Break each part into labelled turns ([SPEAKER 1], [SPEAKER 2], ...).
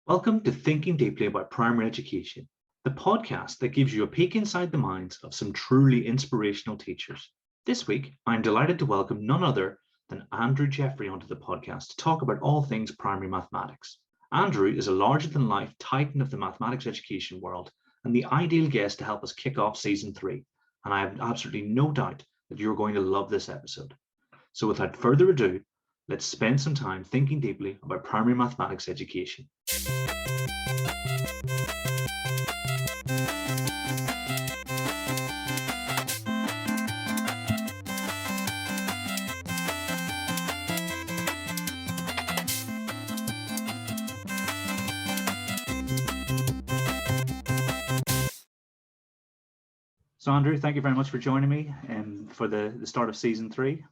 [SPEAKER 1] Welcome to Thinking Deeply About Primary Education, the podcast that gives you a peek inside the minds of some truly inspirational teachers. This week, I'm delighted to welcome none other than Andrew Jeffrey onto the podcast to talk about all things primary mathematics. Andrew is a larger-than-life titan of the mathematics education world and the ideal guest to help us kick off Season 3, and I have absolutely no doubt that you're going to love this episode. So without further ado, let's spend some time thinking deeply about primary mathematics education. So Andrew, thank you very much for joining me for the start of Season 3.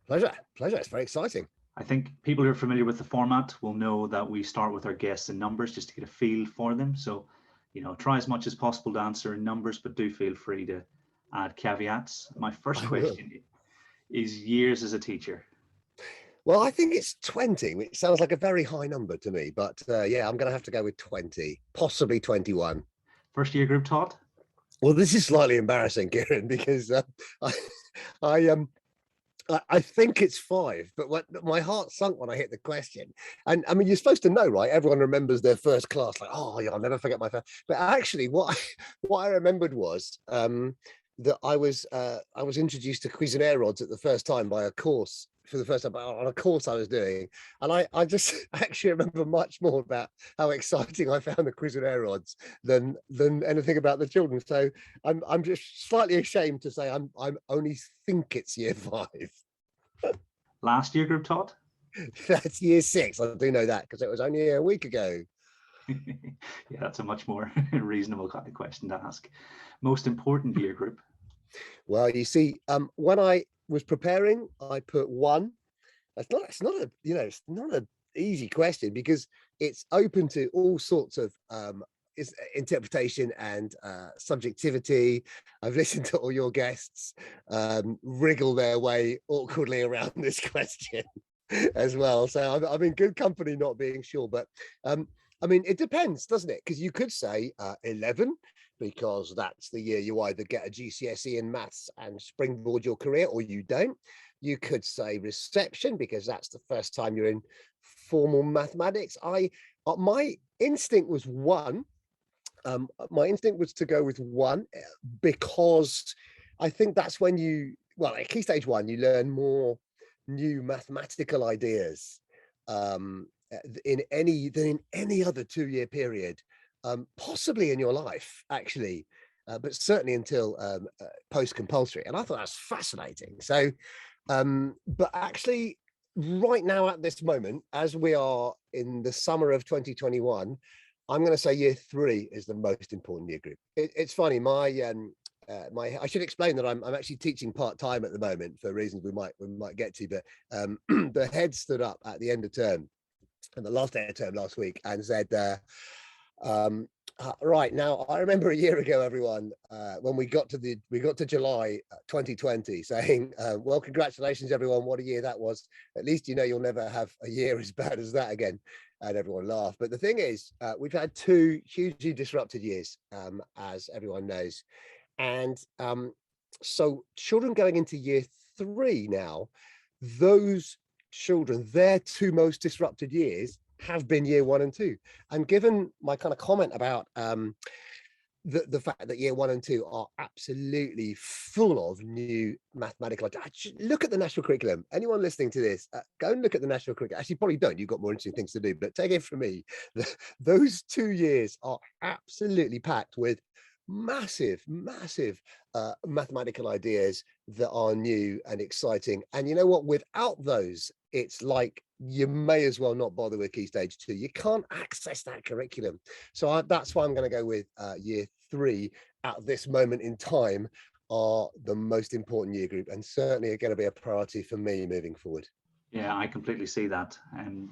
[SPEAKER 2] Pleasure. It's very exciting.
[SPEAKER 1] I think people who are familiar with the format will know that we start with our guests in numbers just to get a feel for them. So, try as much as possible to answer in numbers, but do feel free to add caveats. My first question is years as a teacher.
[SPEAKER 2] Well, I think it's 20, which sounds like a very high number to me, but yeah, I'm going to have to go with 20, possibly 21.
[SPEAKER 1] First year group taught?
[SPEAKER 2] Well, this is slightly embarrassing, Kieran, because I think it's 5, but my heart sunk when I hit the question. And I mean, you're supposed to know, right? Everyone remembers their first class, like, oh, yeah, I'll never forget my first. But actually, what I remembered was that I was introduced to Cuisenaire rods at the first time by a course. For the first time on a course I was doing, and I just actually remember much more about how exciting I found the Cuisenaire rods than anything about the children. So I'm just slightly ashamed to say I'm only think it's year 5.
[SPEAKER 1] Last year group taught?
[SPEAKER 2] That's year 6. I do know that because it was only a week ago.
[SPEAKER 1] Yeah, that's a much more reasonable kind of question to ask. Most important year group?
[SPEAKER 2] Well, you see, when I was preparing, I put 1. It's not an easy question because it's open to all sorts of interpretation and subjectivity. I've listened to all your guests wriggle their way awkwardly around this question as well. So I'm in good company not being sure, but I mean, it depends, doesn't it? Because you could say 11, because that's the year you either get a GCSE in maths and springboard your career or you don't. You could say reception because that's the first time you're in formal mathematics. My instinct was 1. My instinct was to go with 1 because I think that's when at Key Stage 1, you learn more new mathematical ideas in any other 2-year period. Possibly in your life, actually, but certainly until post-compulsory. And I thought that's fascinating. So, but actually, right now at this moment, as we are in the summer of 2021, I'm going to say year 3 is the most important year group. It's funny, I should explain that I'm actually teaching part-time at the moment for reasons we might get to, but the head stood up at the end of term, and the last day of term last week, and said, right now, I remember a year ago, everyone, when we got to July 2020, saying, well, congratulations, everyone, what a year that was. At least you'll never have a year as bad as that again. And everyone laughed. But the thing is, we've had 2 hugely disrupted years, as everyone knows. And so children going into year 3 now, those children, their 2 most disrupted years have been year 1 and 2. And given my kind of comment about the fact that year 1 and 2 are absolutely full of new mathematical ideas. Look at the national curriculum. Anyone listening to this, go and look at the national curriculum. Actually, probably don't. You've got more interesting things to do, but take it from me. Those 2 years are absolutely packed with massive mathematical ideas that are new and exciting. And you know what? Without those, it's like you may as well not bother with Key Stage 2. You can't access that curriculum. So that's why I'm going to go with year 3 at this moment in time are the most important year group, and certainly are going to be a priority for me moving forward.
[SPEAKER 1] Yeah, I completely see that. And,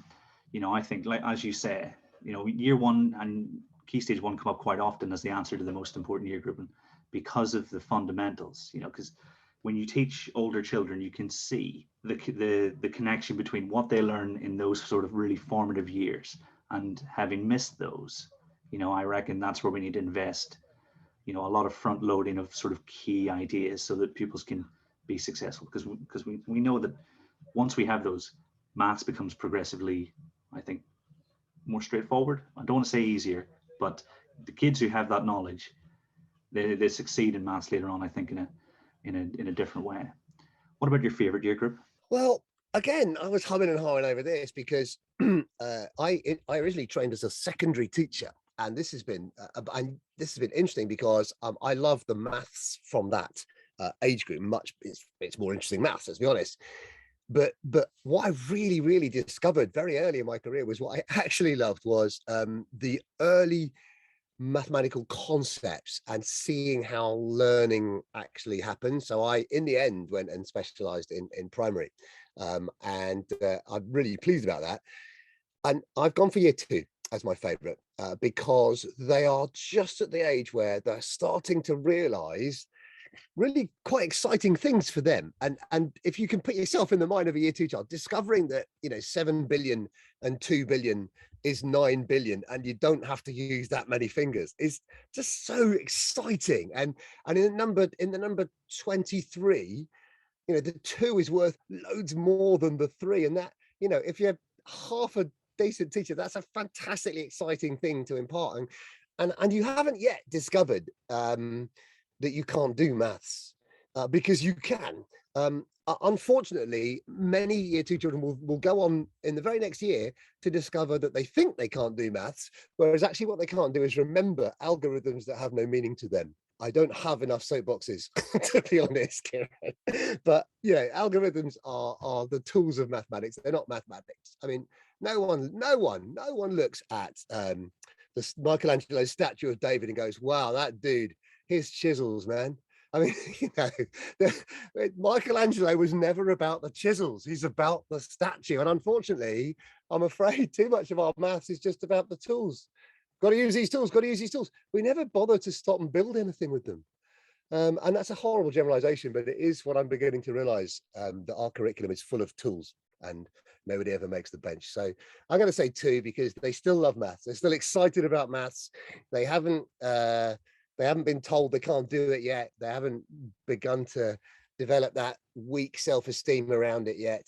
[SPEAKER 1] I think, like as you say, year 1 and Key Stage 1 come up quite often as the answer to the most important year group, and because of the fundamentals, because when you teach older children, you can see the connection between what they learn in those sort of really formative years And having missed those, I reckon that's where we need to invest, a lot of front loading of sort of key ideas so that pupils can be successful. Because we know that once we have those, maths becomes progressively, I think, more straightforward. I don't want to say easier, but the kids who have that knowledge, they succeed in maths later on, I think, in a different way. What about your favorite year group?
[SPEAKER 2] Well, again, I was humming and hawing over this because I originally trained as a secondary teacher, and this has been interesting because I love the maths from that age group much. It's more interesting maths, let's be honest. But what I really discovered very early in my career was what I actually loved was the early mathematical concepts and seeing how learning actually happens. So I, in the end, went and specialized in primary, and I'm really pleased about that. And I've gone for year 2 as my favorite because they are just at the age where they're starting to realize really quite exciting things for them. And if you can put yourself in the mind of a year 2 child, discovering that 7 billion and 2 billion is 9 billion and you don't have to use that many fingers is just so exciting. And in the number 23, the 2 is worth loads more than the 3. And that, if you're half a decent teacher, that's a fantastically exciting thing to impart. And you haven't yet discovered that you can't do maths because you can. Unfortunately, many year 2 children will go on in the very next year to discover that they think they can't do maths, whereas actually what they can't do is remember algorithms that have no meaning to them. I don't have enough soapboxes to be honest, Kieran. But algorithms are the tools of mathematics. They're not mathematics. I mean, no one looks at the Michelangelo statue of David and goes, "Wow, that dude, his chisels, man." I mean, Michelangelo was never about the chisels. He's about the statue. And unfortunately, I'm afraid too much of our maths is just about the tools. Got to use these tools, got to use these tools. We never bother to stop and build anything with them. And that's a horrible generalization, but it is what I'm beginning to realize, that our curriculum is full of tools and nobody ever makes the bench. So I'm going to say 2 because they still love maths. They're still excited about maths. They haven't been told they can't do it yet. They haven't begun to develop that weak self-esteem around it yet,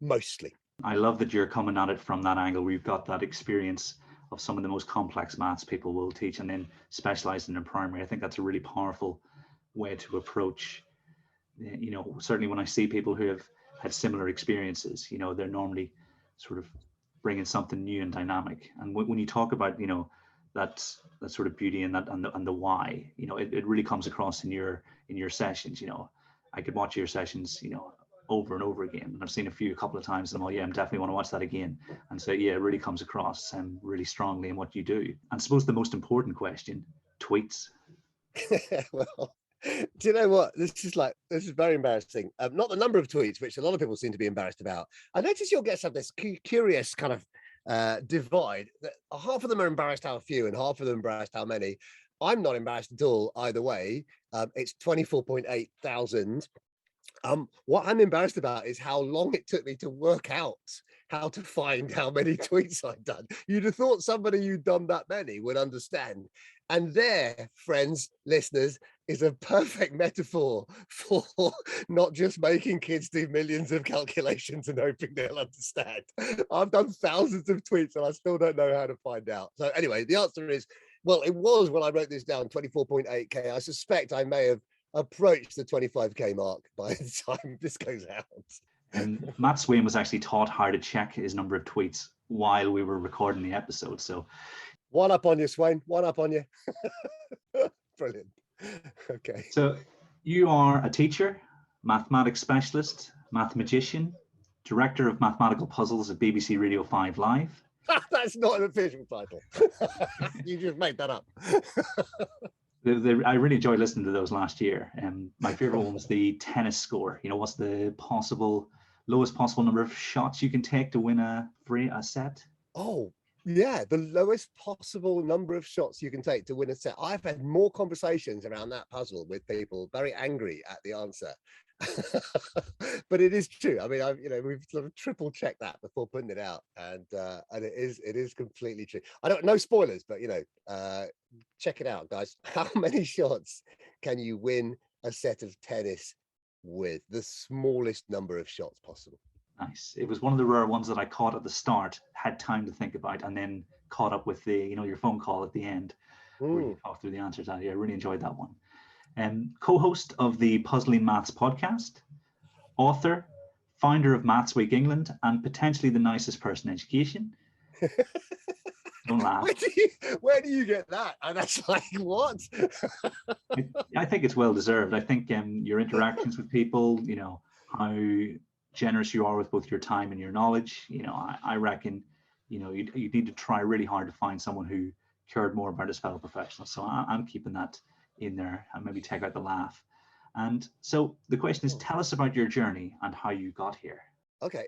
[SPEAKER 2] mostly.
[SPEAKER 1] I love that you're coming at it from that angle. We've got that experience of some of the most complex maths people will teach and then specializing in primary. I think that's a really powerful way to approach, certainly when I see people who have had similar experiences, they're normally sort of bringing something new and dynamic. And when you talk about, that sort of beauty and the why, it really comes across in your sessions. I could watch your sessions, over and over again. And I've seen a couple of times and I'm like, yeah, I'm definitely want to watch that again. And so, yeah, it really comes across really strongly in what you do. And I suppose the most important question, tweets.
[SPEAKER 2] Well, do you know what? This is very embarrassing. Not the number of tweets, which a lot of people seem to be embarrassed about. I notice your guests have this curious kind of divide that half of them are embarrassed how few and half of them embarrassed how many. I'm not embarrassed at all either way. It's 24.8 thousand. What I'm embarrassed about is how long it took me to work out how to find how many tweets I'd done. You'd have thought somebody who'd done that many would understand. And there, friends, listeners, is a perfect metaphor for not just making kids do millions of calculations and hoping they'll understand. I've done thousands of tweets and I still don't know how to find out. So anyway, the answer is, well, it was when I wrote this down, 24.8K. I suspect I may have approached the 25K mark by the time this goes out.
[SPEAKER 1] And Matt Swain was actually taught how to check his number of tweets while we were recording the episode. So
[SPEAKER 2] one up on you, Swain. One up on you. Brilliant. Okay.
[SPEAKER 1] So you are a teacher, mathematics specialist, mathematician, director of mathematical puzzles at BBC Radio 5 Live.
[SPEAKER 2] That's not an official title. You just made that up.
[SPEAKER 1] I really enjoyed listening to those last year. My favorite one was the tennis score. What's the lowest possible number of shots you can take to win a set?
[SPEAKER 2] Oh, Yeah, the lowest possible number of shots you can take to win a set. I've had more conversations around that puzzle with people very angry at the answer. But it is true. I mean, we've sort of triple checked that before putting it out, and it is completely true. I don't no spoilers, but check it out, guys. How many shots can you win a set of tennis with? The smallest number of shots possible.
[SPEAKER 1] Nice. It was one of the rare ones that I caught at the start, had time to think about, and then caught up with the, your phone call at the end where you
[SPEAKER 2] Mm.
[SPEAKER 1] talk through the answers. I really enjoyed that one. Co-host of the Puzzling Maths podcast, author, founder of Maths Week England, and potentially the nicest person in education. Don't laugh.
[SPEAKER 2] Where do you get that? And that's like, what?
[SPEAKER 1] I think it's well deserved. I think your interactions with people, how generous you are with both your time and your knowledge. I reckon, you need to try really hard to find someone who cared more about his fellow professionals. So I'm keeping that in there and maybe take out the laugh. And so the question is, tell us about your journey and how you got here.
[SPEAKER 2] Okay,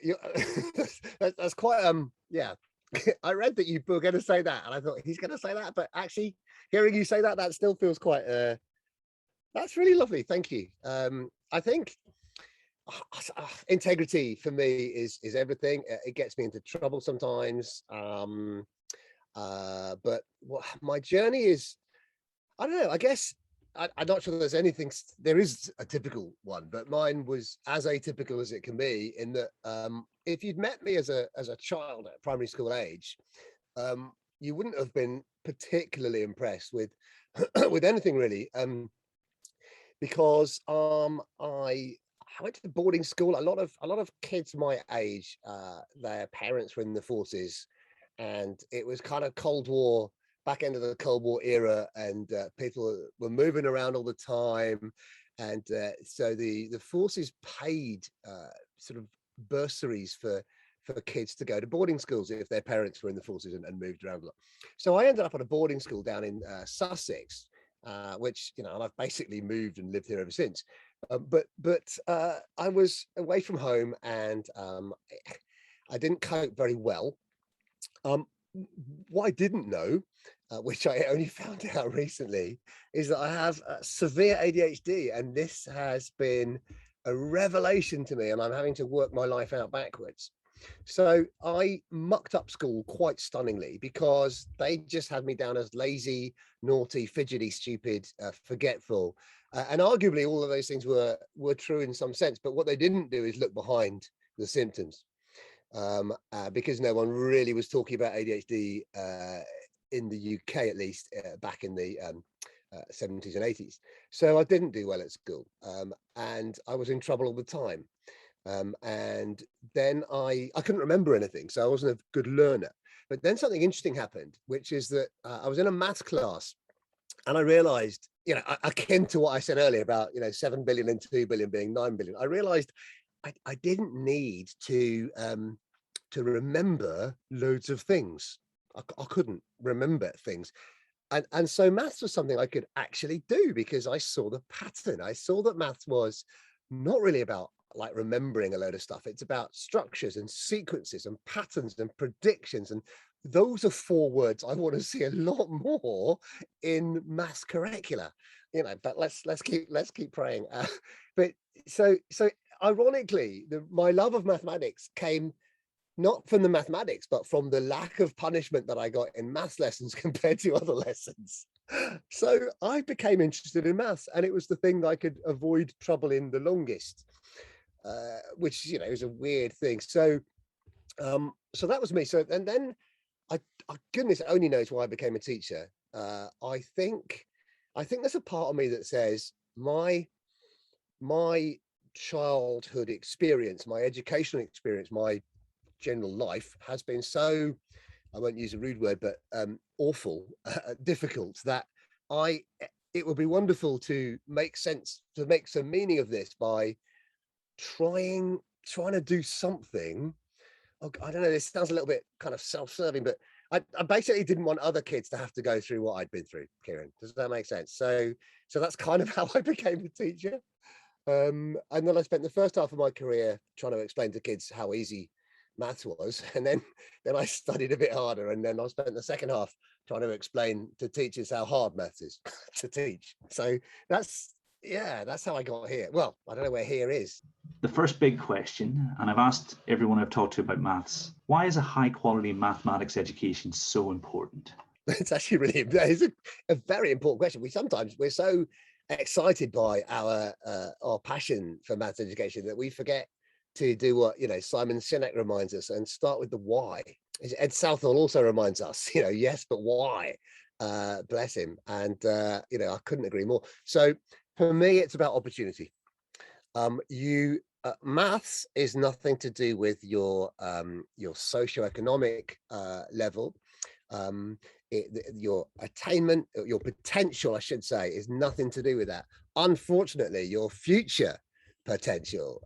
[SPEAKER 2] that's quite yeah. I read that you were going to say that, and I thought he's going to say that, but actually, hearing you say that, that still feels quite. That's really lovely. Thank you. I think integrity for me is everything. It gets me into trouble sometimes, but my journey is, I don't know. I guess I'm not sure there's anything. There is a typical one, but mine was as atypical as it can be. In that, if you'd met me as a child at primary school age, you wouldn't have been particularly impressed with with anything really, because I went to boarding school. A lot of kids my age, their parents were in the forces, and it was kind of Cold War, back end of the Cold War era, and people were moving around all the time, and so the forces paid sort of bursaries for kids to go to boarding schools if their parents were in the forces and moved around a lot. So I ended up at a boarding school down in Sussex, which and I've basically moved and lived here ever since. But I was away from home, and I didn't cope very well. Um, what I didn't know, which I only found out recently, is that I have severe ADHD, and this has been a revelation to me, and I'm having to work my life out backwards. So I mucked up school quite stunningly because they just had me down as lazy, naughty, fidgety, stupid, forgetful, and arguably all of those things were true in some sense. But what they didn't do is look behind the symptoms, because no one really was talking about ADHD in the UK, at least back in the 70s and 80s. So I didn't do well at school, and I was in trouble all the time. And then I couldn't remember anything, so I wasn't a good learner. But then something interesting happened, which is that I was in a maths class, and I realized, akin to what I said earlier about 7 billion and 2 billion being 9 billion, I realized I didn't need to remember loads of things. I couldn't remember things. And so maths was something I could actually do because I saw the pattern. I saw that maths was not really about like remembering a load of stuff. It's about structures and sequences and patterns and predictions. And those are 4 words I want to see a lot more in maths curricula. But let's keep praying. But so ironically, my love of mathematics came not from the mathematics, but from the lack of punishment that I got in maths lessons compared to other lessons. So I became interested in maths, and it was the thing that I could avoid trouble in the longest, which is a weird thing. So that was me. So and then I goodness only knows why I became a teacher. I think there's a part of me that says my childhood experience, my educational experience, my general life has been so, I won't use a rude word, but awful, difficult, that it would be wonderful to make sense, to make some meaning of this by trying to do something. I don't know, this sounds a little bit kind of self-serving, but I basically didn't want other kids to have to go through what I'd been through, Kieran. Does that make sense? So that's kind of how I became a teacher. And then I spent the first half of my career trying to explain to kids how easy maths was, and then I studied a bit harder, and then I spent the second half trying to explain to teachers how hard maths is to teach. So that's how I got here. Well, I don't know where here is.
[SPEAKER 1] The first big question, and I've asked everyone I've talked to about maths, why is a high quality mathematics education so important?
[SPEAKER 2] It's actually really, that is a very important question. We're so excited by our passion for maths education that we forget to do what Simon Sinek reminds us, and start with the why. Ed Southall also reminds us, yes, but why? Bless him. And I couldn't agree more. So for me, it's about opportunity. Maths is nothing to do with your socioeconomic level. Your attainment, your potential, I should say, is nothing to do with that. Unfortunately, your future potential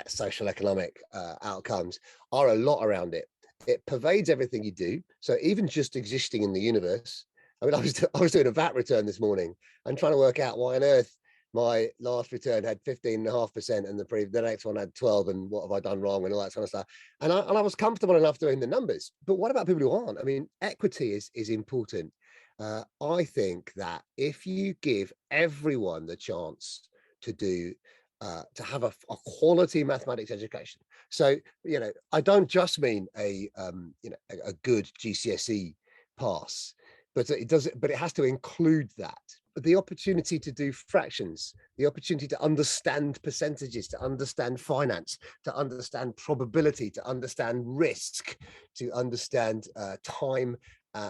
[SPEAKER 2] social economic outcomes are a lot around it. It pervades everything you do. So even just existing in the universe, I mean, I was doing a VAT return this morning and trying to work out why on earth my last return had 15.5% and the next one had 12, and what have I done wrong and all that kind of stuff. And I was comfortable enough doing the numbers. But what about people who aren't? I mean, equity is important. I think that if you give everyone the chance to have a quality mathematics education. So, I don't just mean a good GCSE pass, but it has to include that. But the opportunity to do fractions, the opportunity to understand percentages, to understand finance, to understand probability, to understand risk, to understand time,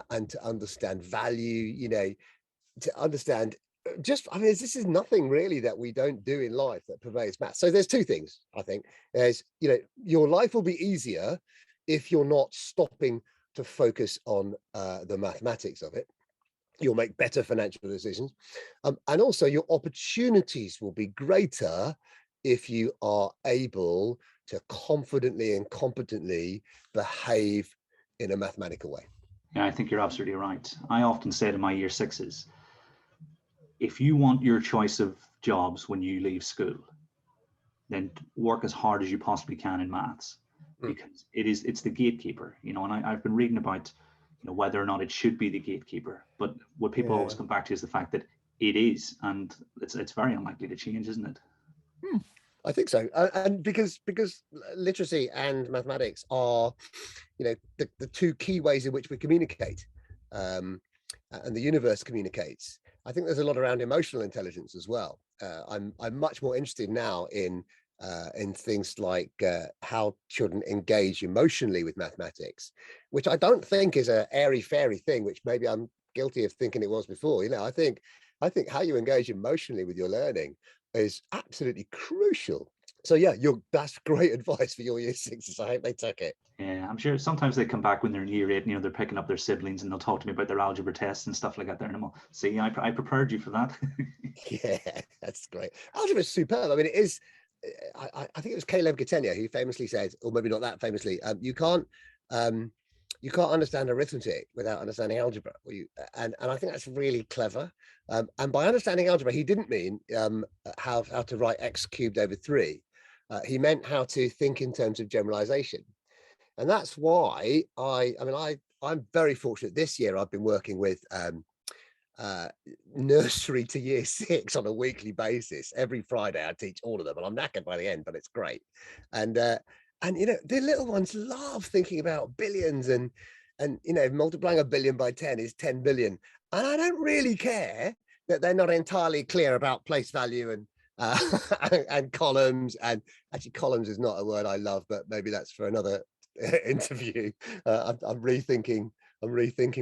[SPEAKER 2] and to understand value, to understand this is nothing really that we don't do in life that pervades math. So there's two things, I think. There's, your life will be easier if you're not stopping to focus on the mathematics of it. You'll make better financial decisions. And also your opportunities will be greater if you are able to confidently and competently behave in a mathematical way.
[SPEAKER 1] Yeah, I think you're absolutely right. I often say to my year sixes, if you want your choice of jobs when you leave school, then work as hard as you possibly can in maths, because it's the gatekeeper, and I've been reading about whether or not it should be the gatekeeper, but what people always come back to is the fact that it is, and it's very unlikely to change, isn't it?
[SPEAKER 2] I think so, and because literacy and mathematics are, the two key ways in which we communicate, and the universe communicates. I think there's a lot around emotional intelligence as well. I'm much more interested now in things like how children engage emotionally with mathematics, which I don't think is a airy-fairy thing, which maybe I'm guilty of thinking it was before. I think how you engage emotionally with your learning is absolutely crucial. So yeah, that's great advice for your year sixes. I hope they took it.
[SPEAKER 1] Yeah, I'm sure sometimes they come back when they're in year 8, they're picking up their siblings and they'll talk to me about their algebra tests and stuff like that. There, and I'm see, I prepared you for that.
[SPEAKER 2] Yeah, that's great. Algebra is superb. I mean, it is. I think it was Caleb Gattegno who famously said, or maybe not that famously, you can't understand arithmetic without understanding algebra. And I think that's really clever. And by understanding algebra, he didn't mean how to write x cubed over 3. He meant how to think in terms of generalization. And that's why I'm very fortunate. This year I've been working with nursery to year 6 on a weekly basis. Every Friday I teach all of them, and I'm knackered by the end, but it's great. And the little ones love thinking about billions, and multiplying a billion by 10 is 10 billion. And I don't really care that they're not entirely clear about place value and and columns. And actually, columns is not a word I love, but maybe that's for another interview. I'm rethinking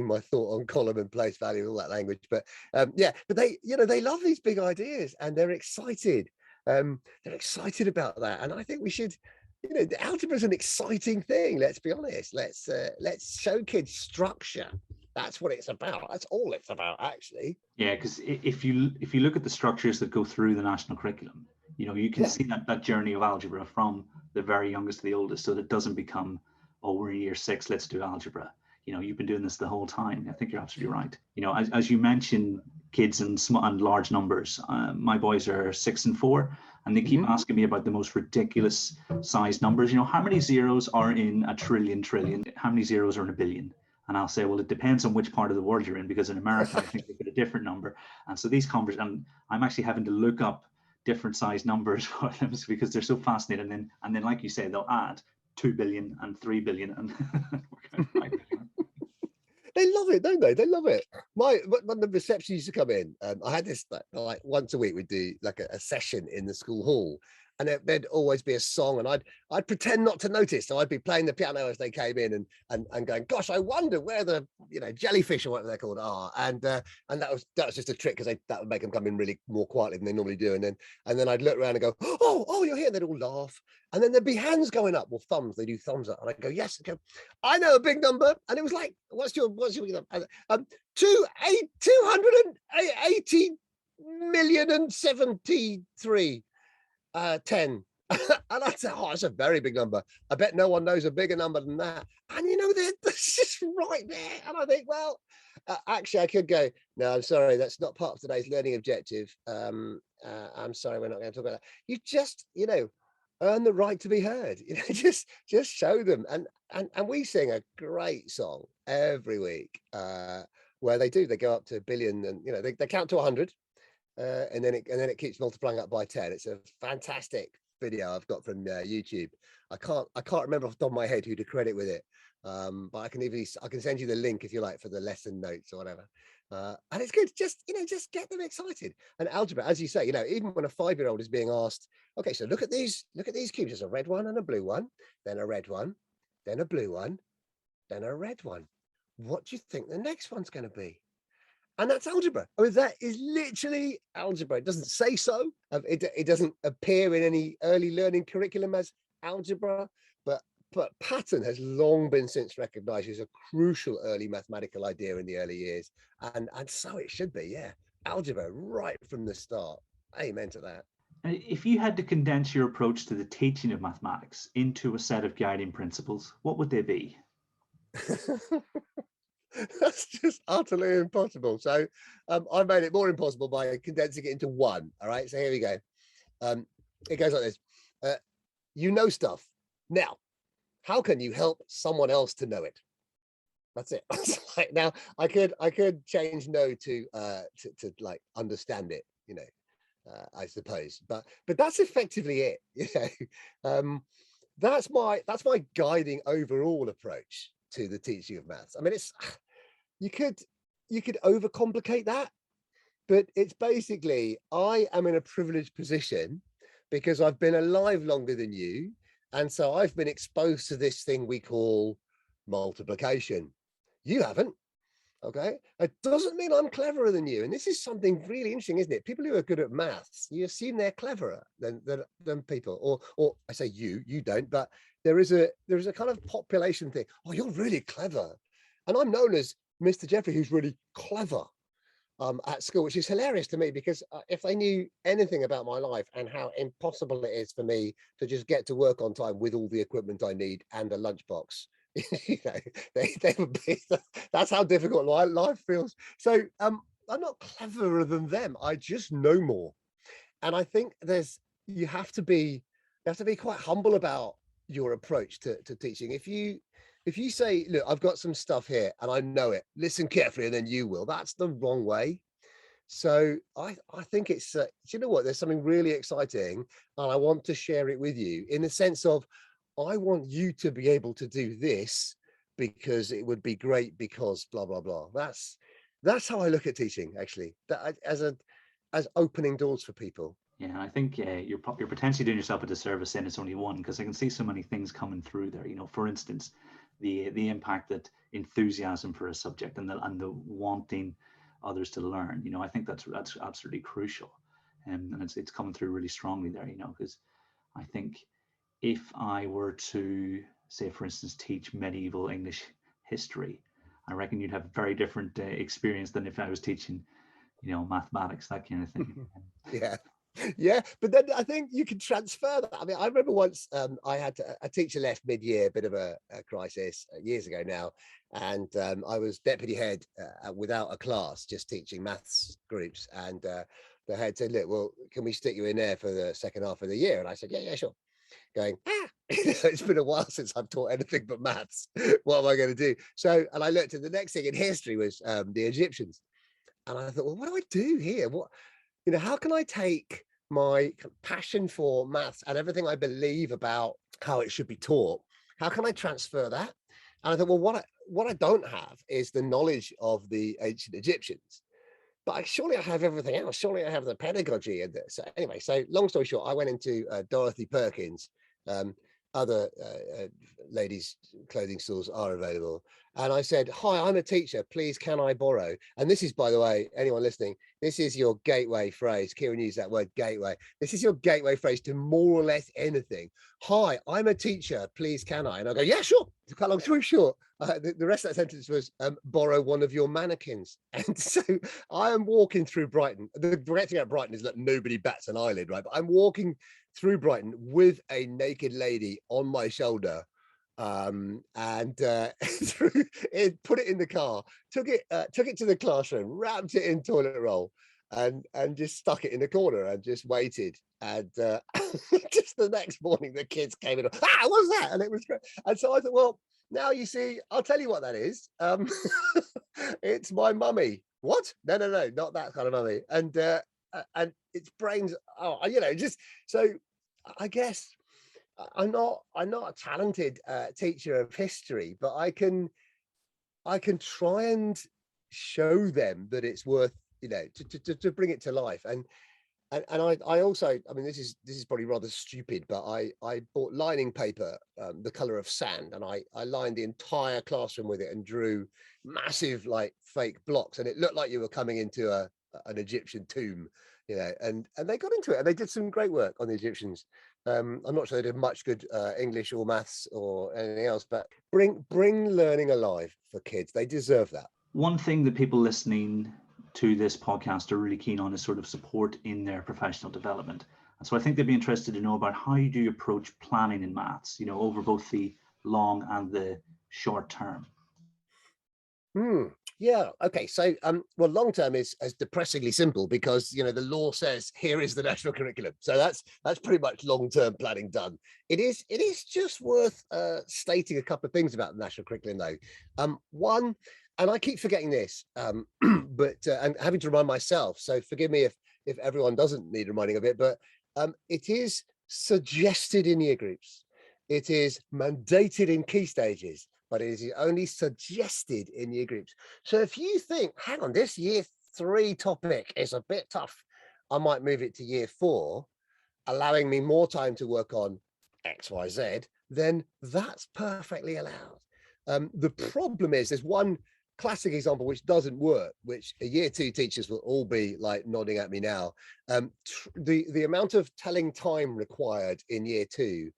[SPEAKER 2] my thought on column and place value and all that language. But but they love these big ideas, and they're excited. They're excited about that, and I think we should. Algebra is an exciting thing. Let's be honest. Let's show kids structure. That's what it's about. That's all it's about, actually.
[SPEAKER 1] Yeah, because if you look at the structures that go through the national curriculum, you can see that journey of algebra from the very youngest to the oldest, so that it doesn't become, oh, we're in year 6, let's do algebra. You've been doing this the whole time. I think you're absolutely right. As you mentioned, kids and small and large numbers. My boys are 6 and 4, and they keep asking me about the most ridiculous size numbers. You know, how many zeros are in a trillion? How many zeros are in a billion? And I'll say, well, it depends on which part of the world you're in, because in America, I think they get a different number. And so these conversations, and I'm actually having to look up different size numbers for them because they're so fascinating. And then, like you say, they'll add 2 billion and 3 billion and we're going 5 billion.
[SPEAKER 2] They love it, don't they? They love it. When the reception used to come in, I had this like once a week we'd do like a session in the school hall, and there'd always be a song, and I'd pretend not to notice. So I'd be playing the piano as they came in and going, gosh, I wonder where the jellyfish or whatever they're called are. And that was just a trick, because that would make them come in really more quietly than they normally do. And then I'd look around and go, oh, you're here. And they'd all laugh. And then there'd be hands going up, or thumbs. They do thumbs up, and I'd go, yes. I'd go, I know a big number. And it was like, what's your big number? 280 million and 73. 10. And I said, oh, that's a very big number. I bet no one knows a bigger number than that. And they're just right there. And I think, well, actually I could go, no, I'm sorry, that's not part of today's learning objective. I'm sorry, we're not going to talk about that. You just, earn the right to be heard. Just show them. And we sing a great song every week, where they go up to a billion, and they count to 100. And then it keeps multiplying up by 10. It's a fantastic video I've got from YouTube. I can't remember off the top of my head who to credit with it, but I can send you the link if you like for the lesson notes or whatever. And it's good. Just get them excited. And algebra, as you say, even when a 5-year-old is being asked, okay, so look at these cubes. There's a red one and a blue one, then a red one, then a blue one, then a red one. What do you think the next one's going to be? And that's algebra. I mean, that is literally algebra. It doesn't say so. It doesn't appear in any early learning curriculum as algebra, but pattern has long been since recognized as a crucial early mathematical idea in the early years. And so it should be, yeah. Algebra right from the start. Amen to that.
[SPEAKER 1] If you had to condense your approach to the teaching of mathematics into a set of guiding principles, what would they be?
[SPEAKER 2] That's just utterly impossible. So I made it more impossible by condensing it into one. All right, so here we go. It goes like this. You know stuff. Now, how can you help someone else to know it? That's it. Like, now I could change know to like understand it, I suppose. But that's effectively it. That's my guiding overall approach to the teaching of maths. I mean, you could overcomplicate that, but it's basically, I am in a privileged position because I've been alive longer than you, and so I've been exposed to this thing we call multiplication. You haven't. Okay, it doesn't mean I'm cleverer than you, and this is something really interesting, isn't it? People who are good at maths, you assume they're cleverer than people, or I say you don't, but there is a kind of population thing. Oh, you're really clever, and I'm known as Mr. Jeffrey, who's really clever at school, which is hilarious to me, because if they knew anything about my life and how impossible it is for me to just get to work on time with all the equipment I need and a lunchbox. They would be, that's how difficult life feels. So I'm not cleverer than them. I just know more. And I think you have to be quite humble about your approach to teaching. If you say, look, I've got some stuff here and I know it, listen carefully and then you will, that's the wrong way. So I think it's, you know what, there's something really exciting and I want to share it with you, in the sense of, I want you to be able to do this because it would be great because blah, blah, blah. That's how I look at teaching, actually, that as opening doors for people.
[SPEAKER 1] Yeah, I think you're potentially doing yourself a disservice saying it's only one, because I can see so many things coming through there. For instance, the impact that enthusiasm for a subject and the wanting others to learn. I think that's absolutely crucial, and it's coming through really strongly there. Because I think if I were to say, for instance, teach medieval English history, I reckon you'd have a very different experience than if I was teaching, mathematics, that kind of thing.
[SPEAKER 2] Yeah. Yeah, but then I think you can transfer that. I mean, I remember once I had a teacher left mid-year, bit of a crisis years ago now, and I was deputy head without a class, just teaching maths groups, and the head said, "Look, well, can we stick you in there for the second half of the year?" And I said, "Yeah, sure." Going, it's been a while since I've taught anything but maths. What am I going to do? So, and I looked at the next thing in history was the Egyptians, and I thought, well, what do I do here? What, how can I take my passion for maths and everything I believe about how it should be taught? How can I transfer that? And I thought, well, what I don't have is the knowledge of the ancient Egyptians, but surely I have everything else. Surely I have the pedagogy. And so anyway, so long story short, I went into Dorothy Perkins. Um, other ladies' clothing stores are available. And I said, "Hi, I'm a teacher. Please, can I borrow?" And this is, by the way, anyone listening, this is your gateway phrase. Kieran used that word gateway. This is your gateway phrase to more or less anything. "Hi, I'm a teacher. Please, can I?" And I go, "Yeah, sure." To cut long story short, the rest of that sentence was borrow one of your mannequins. And so I am walking through Brighton. The great thing about Brighton is that nobody bats an eyelid, right? But I'm walking through Brighton with a naked lady on my shoulder, and put it in the car, took it to the classroom, wrapped it in toilet roll, and just stuck it in the corner and just waited. And just the next morning, the kids came in. What's that? And it was great. And so I thought, well, now you see, I'll tell you what that is. It's my mummy. What? No, not that kind of mummy. And its brains. Oh, just so. I guess I'm not a talented teacher of history, but I can try and show them that it's worth, to bring it to life. And I also, I mean, this is probably rather stupid, but I bought lining paper, the color of sand, and I lined the entire classroom with it and drew massive like fake blocks, and it looked like you were coming into an Egyptian tomb, and they got into it and they did some great work on the Egyptians. I'm not sure they did much good English or maths or anything else, but bring learning alive for kids. They deserve that.
[SPEAKER 1] One thing that people listening to this podcast are really keen on is sort of support in their professional development. And so I think they'd be interested to know about how you do approach planning in maths, over both the long and the short term.
[SPEAKER 2] Yeah. Okay. So, well, long term is depressingly simple because the law says here is the national curriculum. So that's pretty much long term planning done. It is just worth stating a couple of things about the national curriculum, though. One, and I keep forgetting this, but and having to remind myself. So forgive me if everyone doesn't need reminding of it, but it is suggested in year groups. It is mandated in key stages, but it is only suggested in year groups. So if you think, hang on, this year 3 topic is a bit tough, I might move it to year 4, allowing me more time to work on X, Y, Z, then that's perfectly allowed. The problem is there's one classic example which doesn't work, which year 2 teachers will all be like nodding at me now. The amount of telling time required in year 2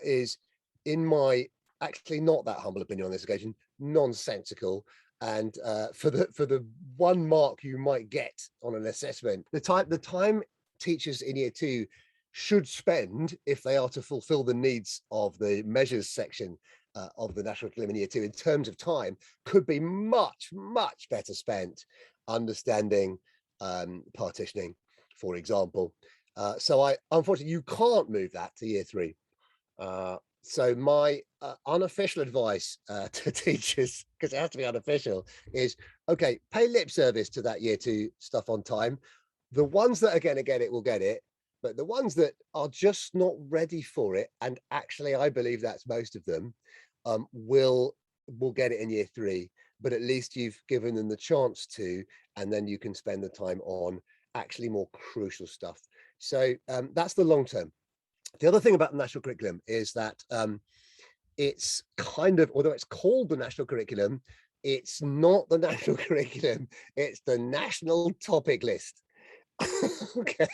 [SPEAKER 2] is, in my actually not that humble opinion on this occasion, nonsensical. And for the 1 mark you might get on an assessment, the time teachers in year 2 should spend, if they are to fulfill the needs of the measures section of the national curriculum in year 2 in terms of time, could be much better spent understanding partitioning, for example. So unfortunately you can't move that to year 3. So my unofficial advice to teachers, because it has to be unofficial, is, okay, pay lip service to that year 2 stuff on time. The ones that are going to get it will get it, but the ones that are just not ready for it, and actually I believe that's most of them, will get it in year 3, but at least you've given them the chance to, and then you can spend the time on actually more crucial stuff. So that's the long term. The other thing about the national curriculum is that it's kind of, although it's called the national curriculum, it's not the national curriculum, it's the national topic list. Okay.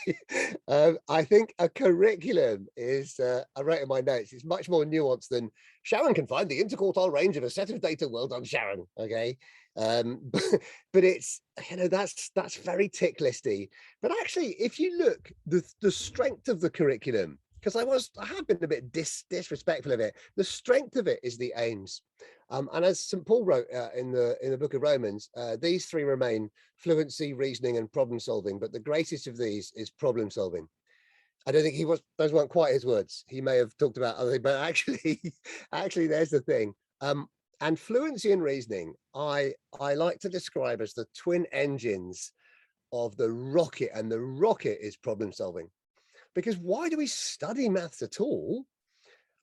[SPEAKER 2] I think a curriculum is, I wrote in my notes, it's much more nuanced than Sharon can find the interquartile range of a set of data. Well done, Sharon. Okay. But it's, that's very tick listy. But actually, if you look, the strength of the curriculum, because I have been a bit disrespectful of it, the strength of it is the aims. And as St. Paul wrote in the book of Romans, these three remain: fluency, reasoning, and problem solving. But the greatest of these is problem solving. I don't think those weren't quite his words. He may have talked about other things, but actually, actually, there's the thing. And fluency and reasoning, I like to describe as the twin engines of the rocket, and the rocket is problem solving. Because why do we study maths at all?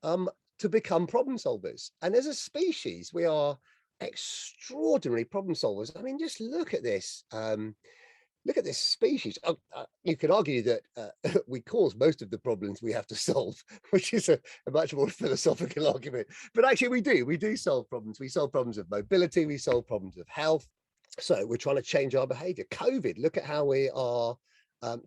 [SPEAKER 2] To become problem solvers. And as a species, we are extraordinary problem solvers. I mean, just look at this. Look at this species. You could argue that we cause most of the problems we have to solve, which is a much more philosophical argument. But actually, we do solve problems. We solve problems of mobility. We solve problems of health. So we're trying to change our behavior. COVID, look at how we are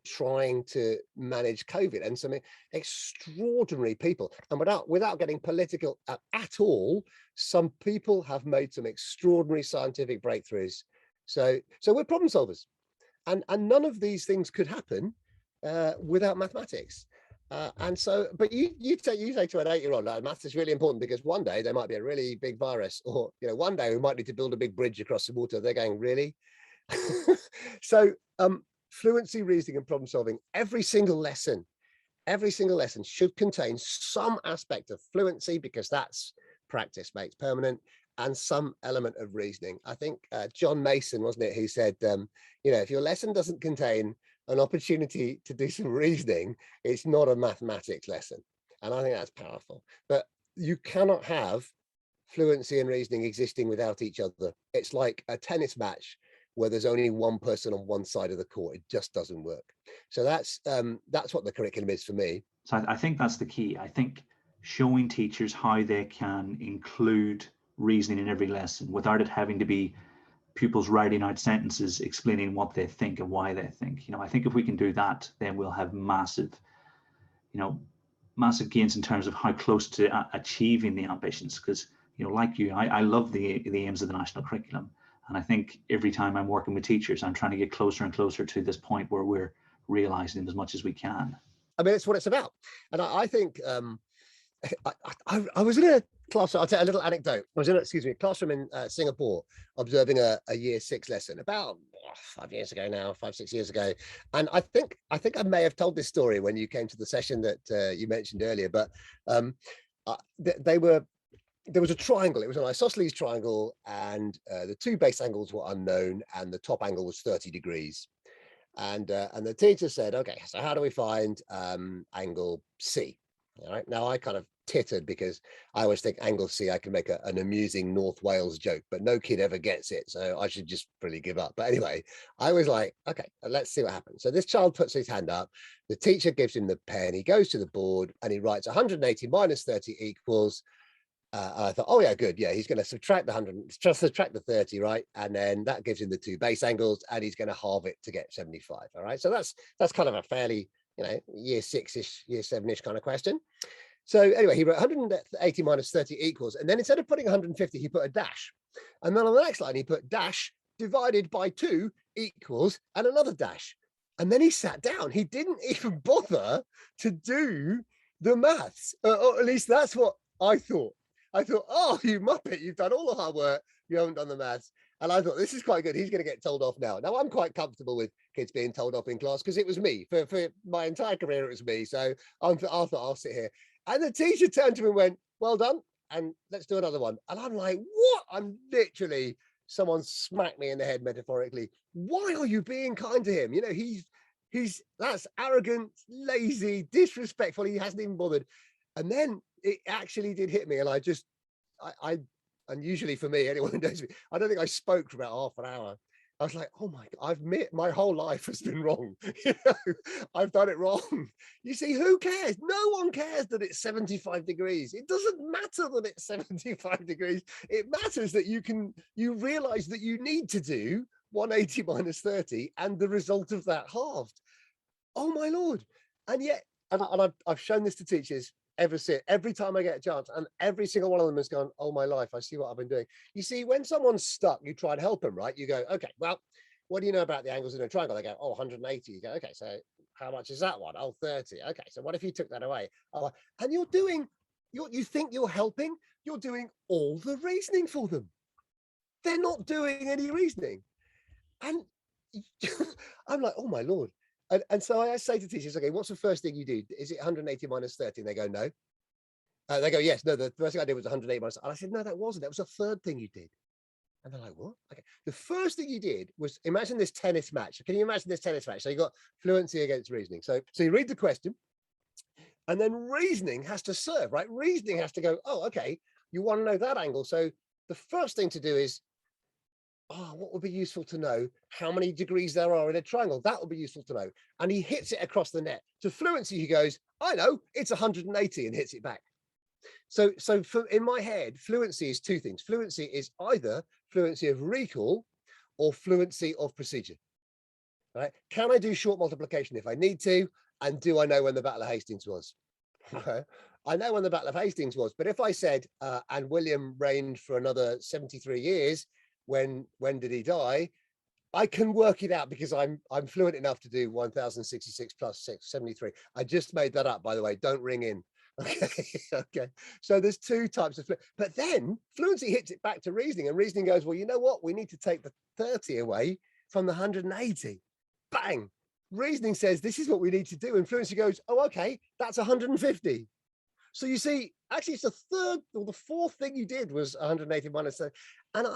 [SPEAKER 2] trying to manage COVID, and some extraordinary people. And without getting political at all, some people have made some extraordinary scientific breakthroughs. So we're problem solvers. And none of these things could happen without mathematics. And so, but you say to an 8-year-old, like, maths is really important because one day there might be a really big virus, or one day we might need to build a big bridge across the water. They're going, really? So fluency, reasoning, and problem solving. Every single lesson should contain some aspect of fluency, because that's practice makes permanent, and some element of reasoning. I think John Mason, wasn't it, who said, if your lesson doesn't contain an opportunity to do some reasoning, it's not a mathematics lesson. And I think that's powerful. But you cannot have fluency and reasoning existing without each other. It's like a tennis match where there's only one person on one side of the court. It just doesn't work. So that's what the curriculum is for me.
[SPEAKER 1] So I think that's the key. I think showing teachers how they can include reasoning in every lesson without it having to be pupils writing out sentences explaining what they think and why they think. I think if we can do that, then we'll have massive gains in terms of how close to achieving the ambitions. Because like you, I love the aims of the national curriculum, and I think every time I'm working with teachers, I'm trying to get closer and closer to this point where we're realizing as much as we can.
[SPEAKER 2] I mean, it's what it's about. And I think I was in a class. I'll tell you a little anecdote. I was in a classroom in Singapore, observing a year 6 lesson about 5 years ago now, 5-6 years ago. And I think I may have told this story when you came to the session that you mentioned earlier. But there was a triangle. It was an isosceles triangle, and the two base angles were unknown, and the top angle was 30 degrees. And the teacher said, okay, so how do we find angle C? All right. Now I kind of tittered, because I always think angle C, I can make an amusing North Wales joke, but no kid ever gets it. So I should just really give up. But anyway, I was like, okay, let's see what happens. So this child puts his hand up. The teacher gives him the pen. He goes to the board and he writes 180 minus 30 equals. I thought, oh yeah, good. Yeah, he's going to subtract the 100, just subtract the 30, right? And then that gives him the two base angles, and he's going to halve it to get 75. All right. So that's kind of a fairly, year 6-ish, year 7-ish kind of question. So anyway, he wrote 180 minus 30 equals, and then instead of putting 150, he put a dash. And then on the next line, he put dash divided by 2 equals, and another dash. And then he sat down. He didn't even bother to do the maths, or at least that's what I thought. I thought, oh, you muppet, you've done all the hard work, you haven't done the maths. And I thought, this is quite good. He's going to get told off now. Now, I'm quite comfortable with kids being told off in class, because it was me. For my entire career, it was me. So I thought, I'll sit here. And the teacher turned to me and went, well done, and let's do another one. And I'm like, what? I'm literally, someone smacked me in the head metaphorically. Why are you being kind to him? That's arrogant, lazy, disrespectful. He hasn't even bothered. And then it actually did hit me, and and usually for me, anyone who knows me, I don't think I spoke for about half an hour. I was like, oh my God, my whole life has been wrong. I've done it wrong. You see, who cares? No one cares that it's 75 degrees. It doesn't matter that it's 75 degrees. It matters that you realize that you need to do 180 minus 30 and the result of that halved. Oh my Lord. And yet, and I've shown this to teachers, ever since. Every time I get a chance, and every single one of them has gone, oh my life, I see what I've been doing. You see, when someone's stuck, you try to help them, right? You go, okay, well, what do you know about the angles in a triangle? They go, oh, 180. You go, okay, so how much is that one? Oh, 30. Okay, so what if you took that away? Oh, and you're doing, you think you're helping, you're doing all the reasoning for them. They're not doing any reasoning. And I'm like, oh my Lord. And so I say to teachers, okay, what's the first thing you do? Is it 180 minus 30? And they go, no. They go, yes, no, the first thing I did was 180 minus. And I said, no, that wasn't. That was the third thing you did. And they're like, what? Okay. The first thing you did was imagine this tennis match. Can you imagine this tennis match? So you got fluency against reasoning. So you read the question, and then reasoning has to serve, right? Reasoning has to go, oh, okay, you want to know that angle. So the first thing to do is, oh, what would be useful to know? How many degrees there are in a triangle? That would be useful to know. And he hits it across the net. To fluency, he goes, I know, it's 180, and hits it back. So in my head, fluency is two things. Fluency is either fluency of recall or fluency of procedure. Right? Can I do short multiplication if I need to? And do I know when the Battle of Hastings was? I know when the Battle of Hastings was, but if I said, and William reigned for another 73 years, when did he die? I can work it out because I'm fluent enough to do 1066 plus 673. I just made that up, by the way. Don't ring in. Okay. Okay. So there's two types of but then fluency hits it back to reasoning, and reasoning goes, well, you know what? We need to take the 30 away from the 180. Bang. Reasoning says this is what we need to do, and fluency goes, oh, okay, that's 150. So you see, actually, it's the third or the fourth thing you did was 180 minus 30. And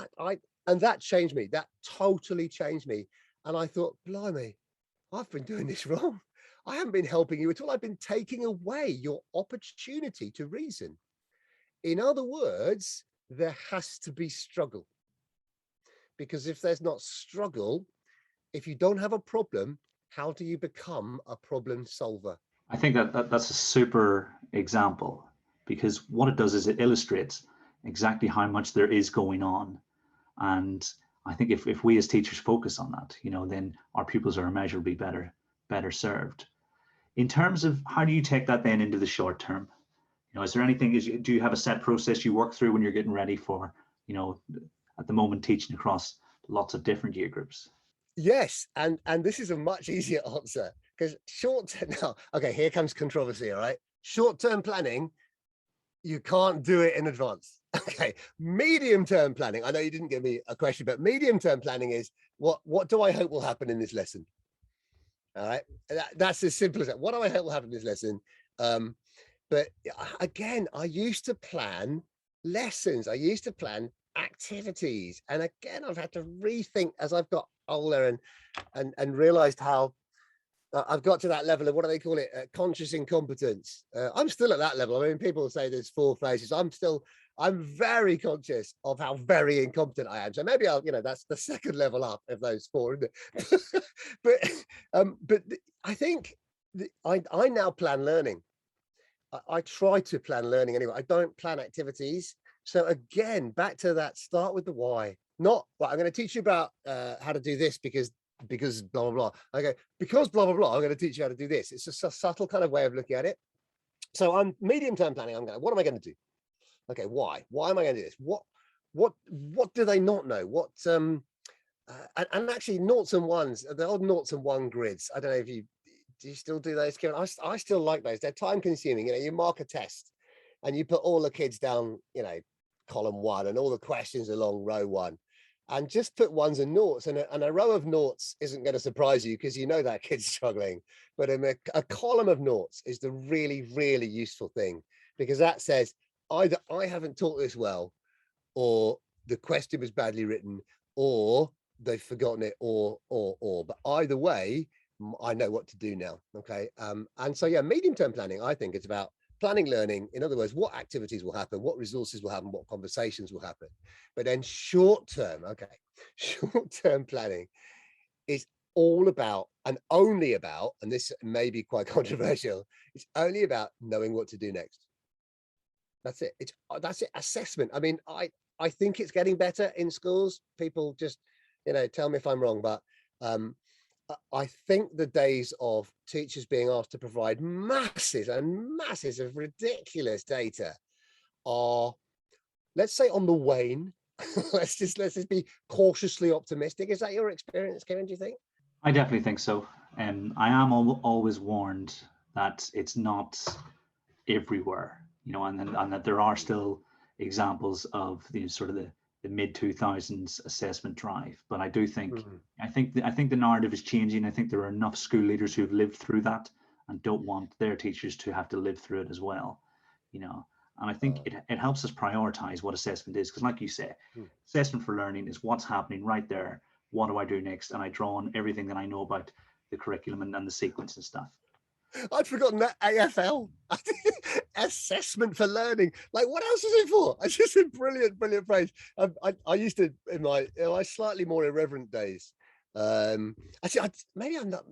[SPEAKER 2] and that changed me. That totally changed me. And I thought, blimey, I've been doing this wrong. I haven't been helping you at all. I've been taking away your opportunity to reason. In other words, there has to be struggle. Because if there's not struggle, if you don't have a problem, how do you become a problem solver?
[SPEAKER 1] I think that's a super example, because what it does is it illustrates exactly how much there is going on. And I think if we as teachers focus on that, then our pupils are immeasurably better served. In terms of how do you take that then into the short term? Is there anything, do you have a set process you work through when you're getting ready for, at the moment teaching across lots of different year groups?
[SPEAKER 2] Yes, and this is a much easier answer, because now, okay, here comes controversy, all right? Short-term planning, you can't do it in advance. Okay, medium-term planning, I know you didn't give me a question, but medium-term planning is what do I hope will happen in this lesson? All right, that's as simple as that. What do I hope will happen in this lesson? But again, I used to plan lessons. I used to plan activities. And again, I've had to rethink as I've got older and realized how I've got to that level of, what do they call it? Conscious incompetence. I'm still at that level. I mean, people say there's 4 phases. I'm very conscious of how very incompetent I am. So maybe that's the second level up of those 4, isn't it? but I think I now plan learning. I try to plan learning anyway. I don't plan activities. So again, back to that, start with the why. Not, well, I'm going to teach you about how to do this because blah, blah, blah. Okay, because blah, blah, blah, I'm going to teach you how to do this. It's just a subtle kind of way of looking at it. So I'm medium-term planning. What am I going to do? Okay, why? Why am I going to do this? What do they not know? What and actually noughts and ones, the old noughts and one grids. I don't know if do you still do those, Kieran? I still like those. They're time consuming. You mark a test and you put all the kids down, column 1 and all the questions along row 1, and just put ones and noughts, and a row of noughts isn't going to surprise you because that kid's struggling. But a column of noughts is the really, really useful thing, because that says either I haven't taught this well, or the question was badly written, or they've forgotten it, or. But either way, I know what to do now. Okay. And so, yeah, medium-term planning, I think it's about planning learning. In other words, what activities will happen, what resources will happen, what conversations will happen. But then short-term planning is all about, and only about, and this may be quite controversial, it's only about knowing what to do next. That's it. That's it. Assessment. I mean, I think it's getting better in schools. People just, tell me if I'm wrong, but I think the days of teachers being asked to provide masses and masses of ridiculous data are, let's say, on the wane. let's just be cautiously optimistic. Is that your experience, Kevin? Do you think?
[SPEAKER 1] I definitely think so. I am always warned that it's not everywhere, and that there are still examples of the sort of the mid 2000s assessment drive. But I do think
[SPEAKER 2] Mm.
[SPEAKER 1] I think the narrative is changing. I think there are enough school leaders who've lived through that and don't want their teachers to have to live through it as well, you know. And I think
[SPEAKER 2] Oh,
[SPEAKER 1] it helps us prioritize what assessment is, because like you say,
[SPEAKER 2] mm.
[SPEAKER 1] assessment for learning is what's happening right there. What do I do next? And I draw on everything that I know about the curriculum and the sequence and stuff.
[SPEAKER 2] I'd forgotten that AFL assessment for learning. Like, what else is it for? It's just a brilliant, brilliant phrase. I used to in my slightly more irreverent days. Actually, maybe I'm not.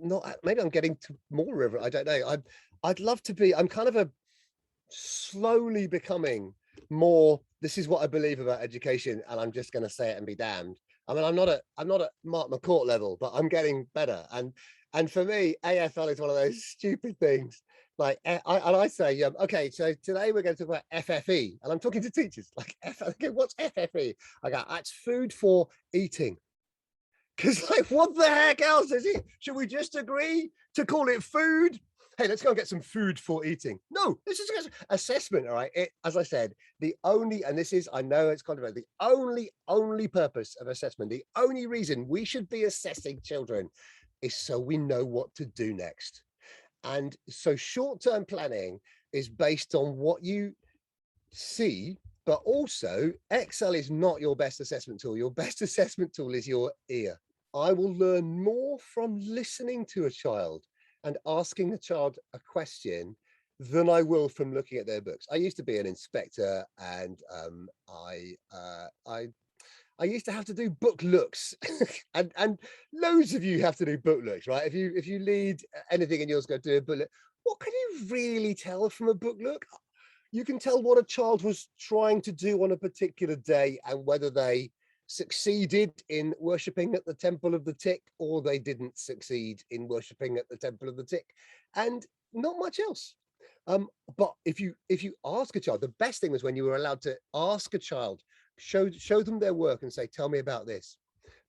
[SPEAKER 2] Maybe I'm getting to more irreverent. I don't know. I'd love to be. I'm kind of a slowly becoming more. This is what I believe about education, and I'm just going to say it and be damned. I mean, I'm not at Mark McCourt level, but I'm getting better. And for me, AFL is one of those stupid things. Like, I say, okay, so today we're going to talk about FFE, and I'm talking to teachers. Like, okay, what's FFE? I go, that's food for eating. Because, like, what the heck else is it? Should we just agree to call it food? Hey, let's go and get some food for eating. No, this is assessment. All right. As I said, the only, and this is, I know it's controversial, the only purpose of assessment, the only reason we should be assessing children is so we know what to do next. And so short-term planning is based on what you see, but also Excel is not your best assessment tool. Your best assessment tool is your ear. I will learn more from listening to a child and asking the child a question than I will from looking at their books. I used to be an inspector, and I used to have to do book looks, and loads of you have to do book looks, right? If you lead anything in yours, go do a book look. What can you really tell from a book look? You can tell what a child was trying to do on a particular day and whether they succeeded in worshipping at the temple of the tick or they didn't succeed in worshipping at the temple of the tick, and not much else. But if you ask a child, the best thing was when you were allowed to ask a child, show them their work and say, tell me about this.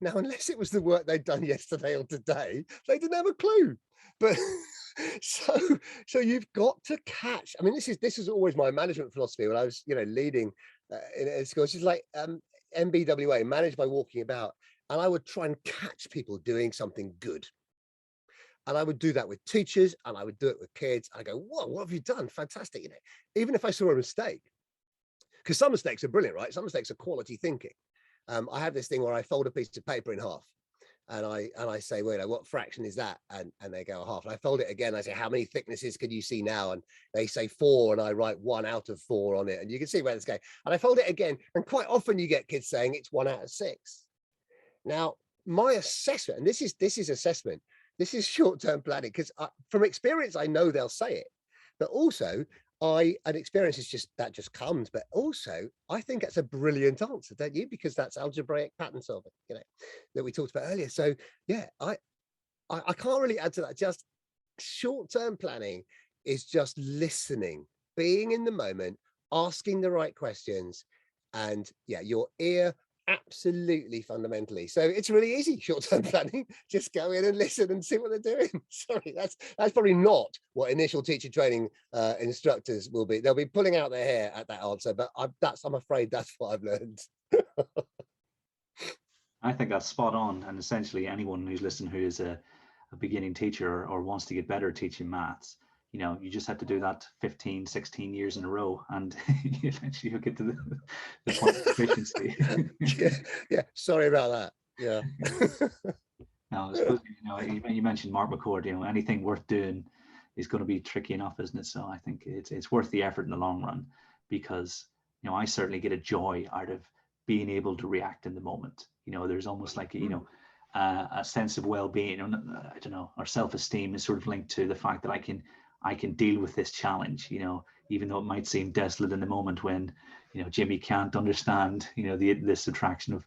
[SPEAKER 2] Now, unless it was the work they'd done yesterday or today, they didn't have a clue. But so you've got to catch. I mean, this is always my management philosophy when I was, leading in school. It's just like MBWA, managed by walking about, and I would try and catch people doing something good. And I would do that with teachers, and I would do it with kids. I go, whoa, what have you done? Fantastic. Even if I saw a mistake, because some mistakes are brilliant, right? Some mistakes are quality thinking. I have this thing where I fold a piece of paper in half, and I say, well, what fraction is that? And they go a half. And I fold it again. I say, how many thicknesses can you see now? And they say 4, and I write 1 out of 4 on it, and you can see where it's going. And I fold it again, and quite often you get kids saying it's 1 out of 6. Now, my assessment, and this is assessment. This is short-term planning, because from experience, I know they'll say it, but also and experience is just comes, but also I think that's a brilliant answer, don't you? Because that's algebraic pattern solving, that we talked about earlier. So yeah, I can't really add to that. Just short-term planning is just listening, being in the moment, asking the right questions, and yeah, your ear. Absolutely, fundamentally. So it's really easy, short-term planning. Just go in and listen and see what they're doing. Sorry, that's probably not what initial teacher training instructors will be. They'll be pulling out their hair at that answer, but I'm afraid that's what I've learned.
[SPEAKER 1] I think that's spot on. And essentially anyone who's listening who is a beginning teacher or wants to get better at teaching maths, you just have to do that 15, 16 years in a row, and eventually you'll get to the point of efficiency.
[SPEAKER 2] Yeah, sorry about that. Yeah.
[SPEAKER 1] Now, I suppose, you mentioned Mark McCourt, anything worth doing is going to be tricky enough, isn't it? So I think it's worth the effort in the long run, because, I certainly get a joy out of being able to react in the moment. There's almost like, a sense of well-being. I don't know, our self-esteem is sort of linked to the fact that I can deal with this challenge, even though it might seem desolate in the moment when, Jimmy can't understand, the subtraction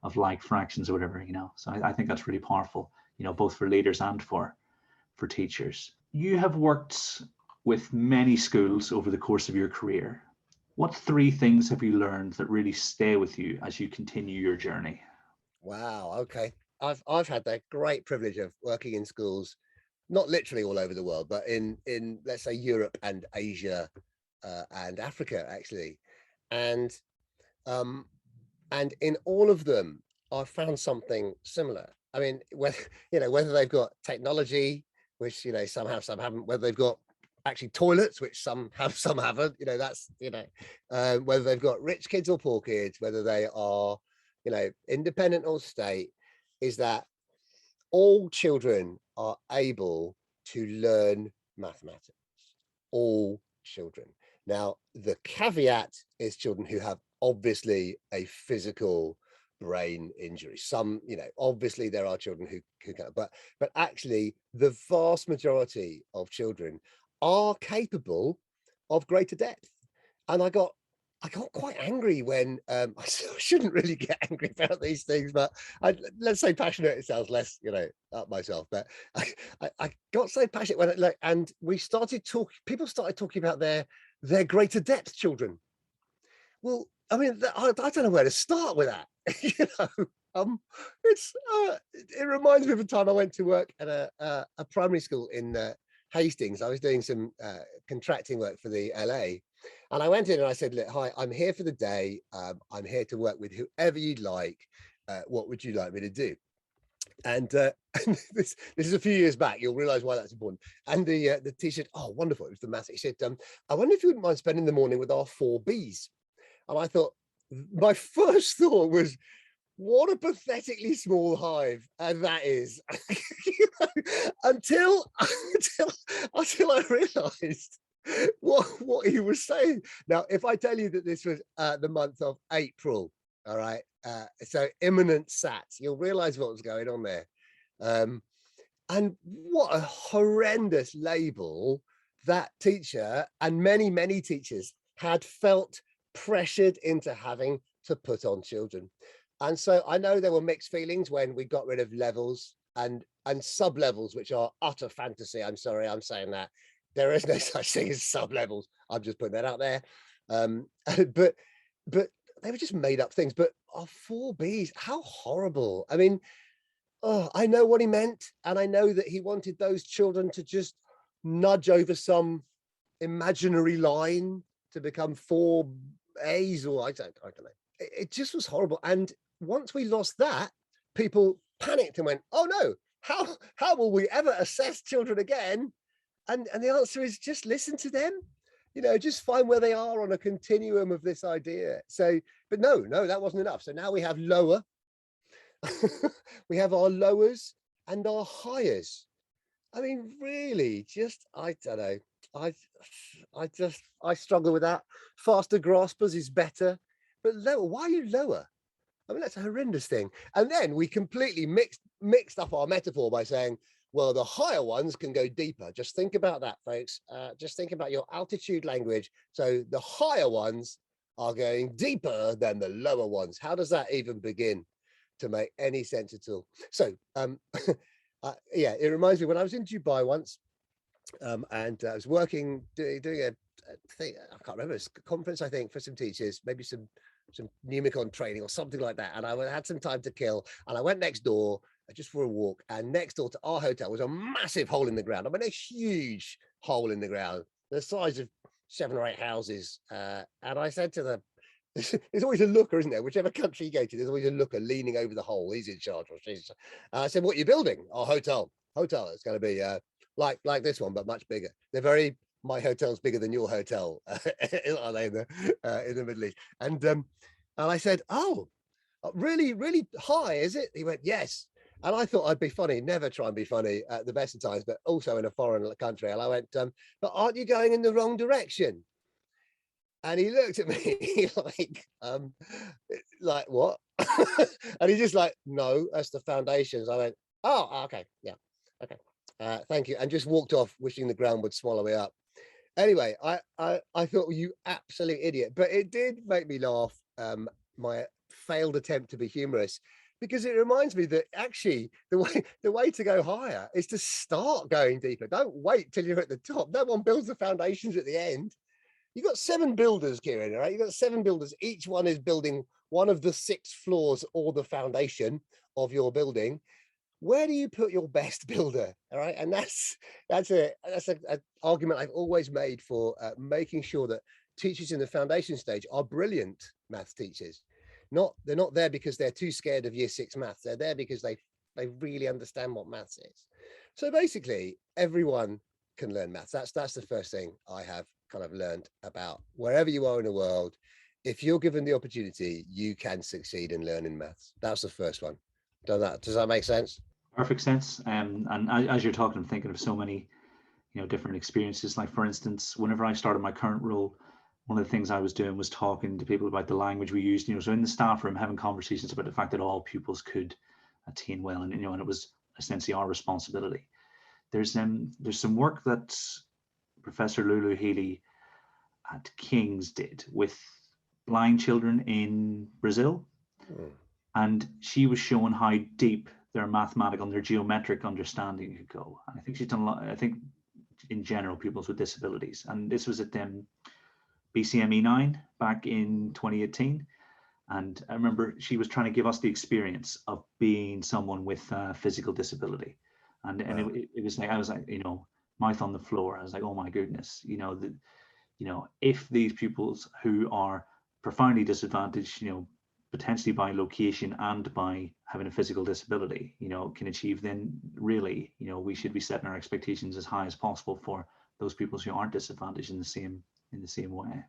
[SPEAKER 1] of like fractions or whatever, So I think that's really powerful. both for leaders and for teachers. You have worked with many schools over the course of your career. What 3 things have you learned that really stay with you as you continue your journey?
[SPEAKER 2] Wow. Okay. I've had the great privilege of working in schools, not literally all over the world, but in let's say Europe and Asia and Africa actually, and um, and in all of them, I've found something similar. I mean, whether whether they've got technology, which some have, some haven't, whether they've got actually toilets, which some have, some haven't. That's whether they've got rich kids or poor kids, whether they are independent or state, is that all children are able to learn mathematics. All children. Now, the caveat is children who have obviously a physical brain injury. Some, obviously there are children who can, but actually the vast majority of children are capable of greater depth. And I got quite angry when I shouldn't really get angry about these things, but let's say passionate. It sounds less, up myself. But I got so passionate when and we started talking. People started talking about their greater depth children. Well, I mean, I don't know where to start with that. It reminds me of a time I went to work at a primary school in Hastings. I was doing some contracting work for the LA. And I went in and I said, look, hi, I'm here for the day. I'm here to work with whoever you'd like. What would you like me to do? And this is a few years back. You'll realize why that's important. And the teacher said, oh, wonderful. It was the maths. He said, I wonder if you wouldn't mind spending the morning with our 4 Bs. And I thought, my first thought was, what a pathetically small hive that is. until I realized what he was saying. Now, if I tell you that this was the month of April, all right, so imminent SATs, you'll realize what was going on there. And what a horrendous label that teacher and many teachers had felt pressured into having to put on children. And so I know there were mixed feelings when we got rid of levels and sub levels, which are utter fantasy. I'm sorry, I'm saying that. There is no such thing as sub levels. I'm just putting that out there. But they were just made up things. But our 4 Bs, how horrible. I mean, oh, I know what he meant. And I know that he wanted those children to just nudge over some imaginary line to become 4 A's, or I don't know. It just was horrible. And once we lost that, people panicked and went, oh no, how will we ever assess children again? And the answer is just listen to them, just find where they are on a continuum of this idea. So, but no, that wasn't enough. So now we have lower, we have our lowers and our highers. I mean, really, just, I don't know. I struggle with that. Faster graspers is better, but lower, why are you lower? I mean, that's a horrendous thing. And then we completely mixed up our metaphor by saying, well, the higher ones can go deeper. Just think about that, folks. Just think about your altitude language. So the higher ones are going deeper than the lower ones. How does that even begin to make any sense at all? So, yeah, it reminds me when I was in Dubai once, and I was working, doing a thing, I can't remember, a conference, I think, for some teachers, maybe some Numicon training or something like that. And I had some time to kill. And I went next door just for a walk. And next door to our hotel was a massive hole in the ground. I mean, a huge hole in the ground, the size of 7 or 8 houses. And I said to them, there's always a looker, isn't there? Whichever country you go to, there's always a looker leaning over the hole. He's in charge. Or she's. I said, what are you building? Our hotel. It's going to be like this one, but much bigger. My hotel's bigger than your hotel, are they, in the Middle East? And I said, oh, really, really high, is it? He went, yes. And I thought I'd be funny, never try and be funny at the best of times, but also in a foreign country. And I went, but aren't you going in the wrong direction? And he looked at me like what? And he just like, no, that's the foundations. I went, oh, okay, yeah, okay, thank you, and just walked off, wishing the ground would swallow me up. Anyway, I thought, you absolute idiot, but it did make me laugh. My failed attempt to be humorous, because it reminds me that actually the way to go higher is to start going deeper. Don't wait till you're at the top. No one builds the foundations at the end. You've got 7 builders, Kieran, right? You've got 7 builders. Each one is building one of the 6 floors or the foundation of your building. Where do you put your best builder? All right, and that's an argument I've always made for making sure that teachers in the foundation stage are brilliant maths teachers. They're not there because they're too scared of year 6 maths. They're there because they really understand what maths is. So basically, everyone can learn maths. That's the first thing I have kind of learned about wherever you are in the world. If you're given the opportunity, you can succeed in learning maths. That's the first one. Does that make sense?
[SPEAKER 1] Perfect sense. And as you're talking, I'm thinking of so many, different experiences. Like, for instance, whenever I started my current role, one of the things I was doing was talking to people about the language we used. So in the staff room, having conversations about the fact that all pupils could attain well, and and it was essentially our responsibility. There's some work that Professor Lulu Healy at King's did with blind children in Brazil. And she was showing how deep their mathematical and their geometric understanding could go. And I think she's done a lot, I think, in general, pupils with disabilities. And this was at BCME 9 back in 2018. And I remember she was trying to give us the experience of being someone with physical disability. And it was like, I was like, mouth on the floor. I was like, oh my goodness, if these pupils who are profoundly disadvantaged, potentially by location and by having a physical disability, can achieve, then really, we should be setting our expectations as high as possible for those pupils who aren't disadvantaged in the same way.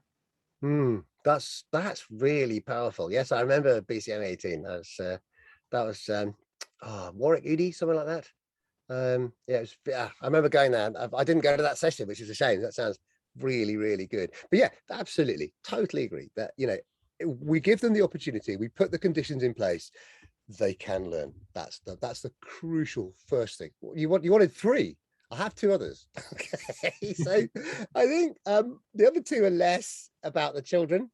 [SPEAKER 2] That's really powerful. Yes, I remember BCM 18. That was Warwick Udi, something like that. I remember going there. I didn't go to that session, which is a shame. That sounds really, really good. But yeah, absolutely, totally agree that we give them the opportunity, we put the conditions in place, they can learn. That's the crucial first thing. You wanted 3. I have 2 others. Okay, so I think the other 2 are less about the children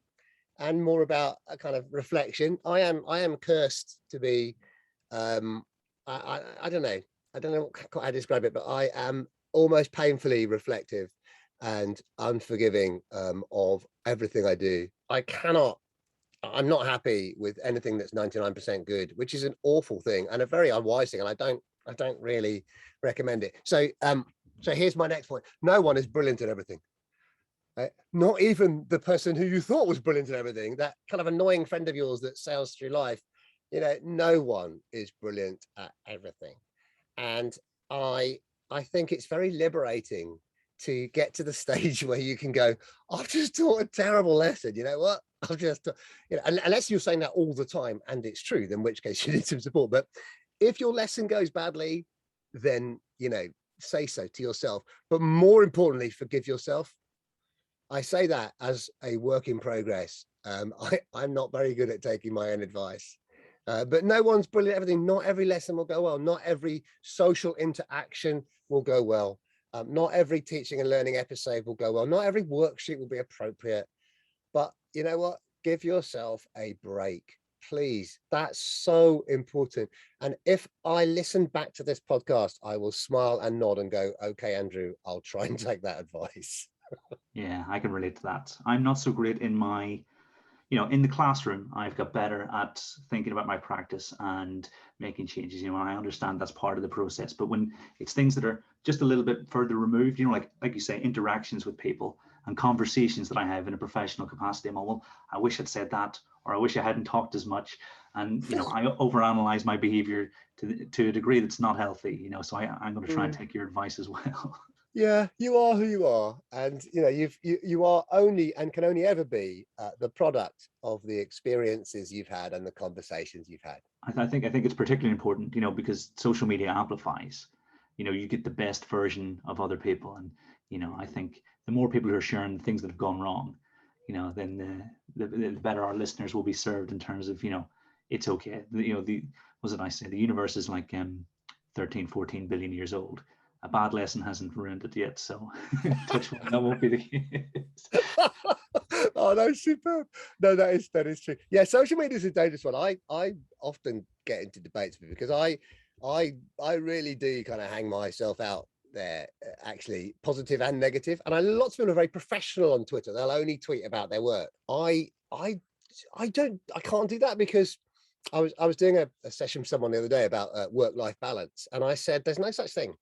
[SPEAKER 2] and more about a kind of reflection. I am cursed to be I don't know how to describe it, but I am almost painfully reflective and unforgiving of everything I do. I'm not happy with anything that's 99% good, which is an awful thing and a very unwise thing. And I don't really recommend it. So here's my next point. No one is brilliant at everything. Not even the person who you thought was brilliant at everything, that kind of annoying friend of yours that sails through life. No one is brilliant at everything. And I think it's very liberating to get to the stage where you can go, I've just taught a terrible lesson. You know what? I've just, unless you're saying that all the time and it's true, then in which case you need some support. But if your lesson goes badly, then, say so to yourself. But more importantly, forgive yourself. I say that as a work in progress. I'm not very good at taking my own advice. But no one's brilliant at everything. Not every lesson will go well. Not every social interaction will go well. Not every teaching and learning episode will go well. Not every worksheet will be appropriate. But you know what? Give yourself a break, please. That's so important. And if I listen back to this podcast, I will smile and nod and go, okay, Andrew, I'll try and take that advice.
[SPEAKER 1] Yeah, I can relate to that. I'm not so great in my, in the classroom. I've got better at thinking about my practice and making changes. And I understand that's part of the process. But when it's things that are just a little bit further removed, like you say, interactions with people and conversations that I have in a professional capacity, I'm like, well, I wish I'd said that, or I wish I hadn't talked as much. And I overanalyze my behavior to a degree that's not healthy. So I'm going to try and take your advice as well.
[SPEAKER 2] Yeah, you are who you are, and you are only and can only ever be the product of the experiences you've had and the conversations you've had.
[SPEAKER 1] I think it's particularly important, because social media amplifies. You get the best version of other people, and I think the more people who are sharing things that have gone wrong, then the better our listeners will be served in terms of it's okay. The universe is like 13, 14 billion years old. A bad lesson hasn't ruined it yet, so touch wood, that won't be the case.
[SPEAKER 2] Oh no, superb. No, that is true. Yeah, social media is a dangerous one. I often get into debates with it because I really do kind of hang myself out there, actually, positive and negative. And lots of people are very professional on Twitter. They'll only tweet about their work. I can't do that because I was doing a session with someone the other day about work-life balance, and I said there's no such thing.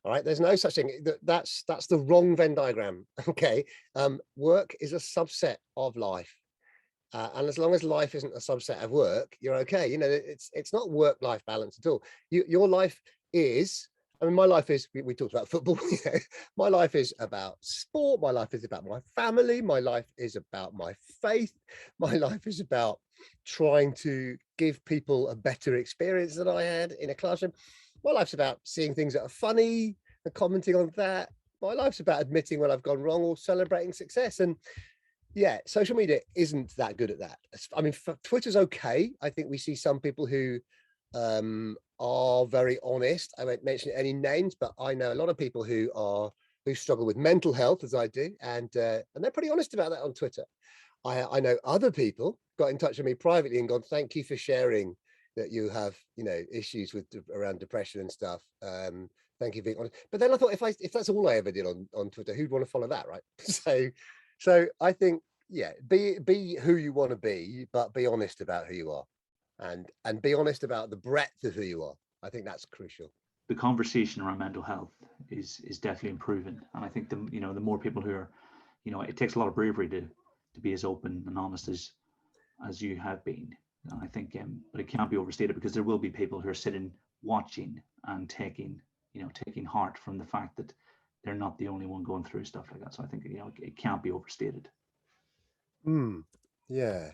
[SPEAKER 2] All right, there's no such thing. That's the wrong Venn diagram. Okay, work is a subset of life, and as long as life isn't a subset of work, you're okay. You know, it's not work-life balance at all. Your life is. I mean, my life is. We talked about football. You know, my life is about sport. My life is about my family. My life is about my faith. My life is about trying to give people a better experience than I had in a classroom. My life's about seeing things that are funny and commenting on that. My life's about admitting when I've gone wrong or celebrating success. And yeah, social media isn't that good at that. I mean, Twitter's okay. I think we see some people who are very honest. I won't mention any names, but I know a lot of people who struggle with mental health, as I do, and they're pretty honest about that on Twitter. I know other people got in touch with me privately and gone, "Thank you for sharing that you have, you know, issues with around depression and stuff. Thank you for being honest." But then I thought, if that's all I ever did on Twitter, who'd want to follow that, right? So I think, yeah, be who you want to be, but be honest about who you are, and be honest about the breadth of who you are. I think that's crucial.
[SPEAKER 1] The conversation around mental health is definitely improving, and I think the more people who are, it takes a lot of bravery to be as open and honest as you have been. And I think, but it can't be overstated because there will be people who are sitting watching and taking heart from the fact that they're not the only one going through stuff like that. So I think it can't be overstated.
[SPEAKER 2] Yeah,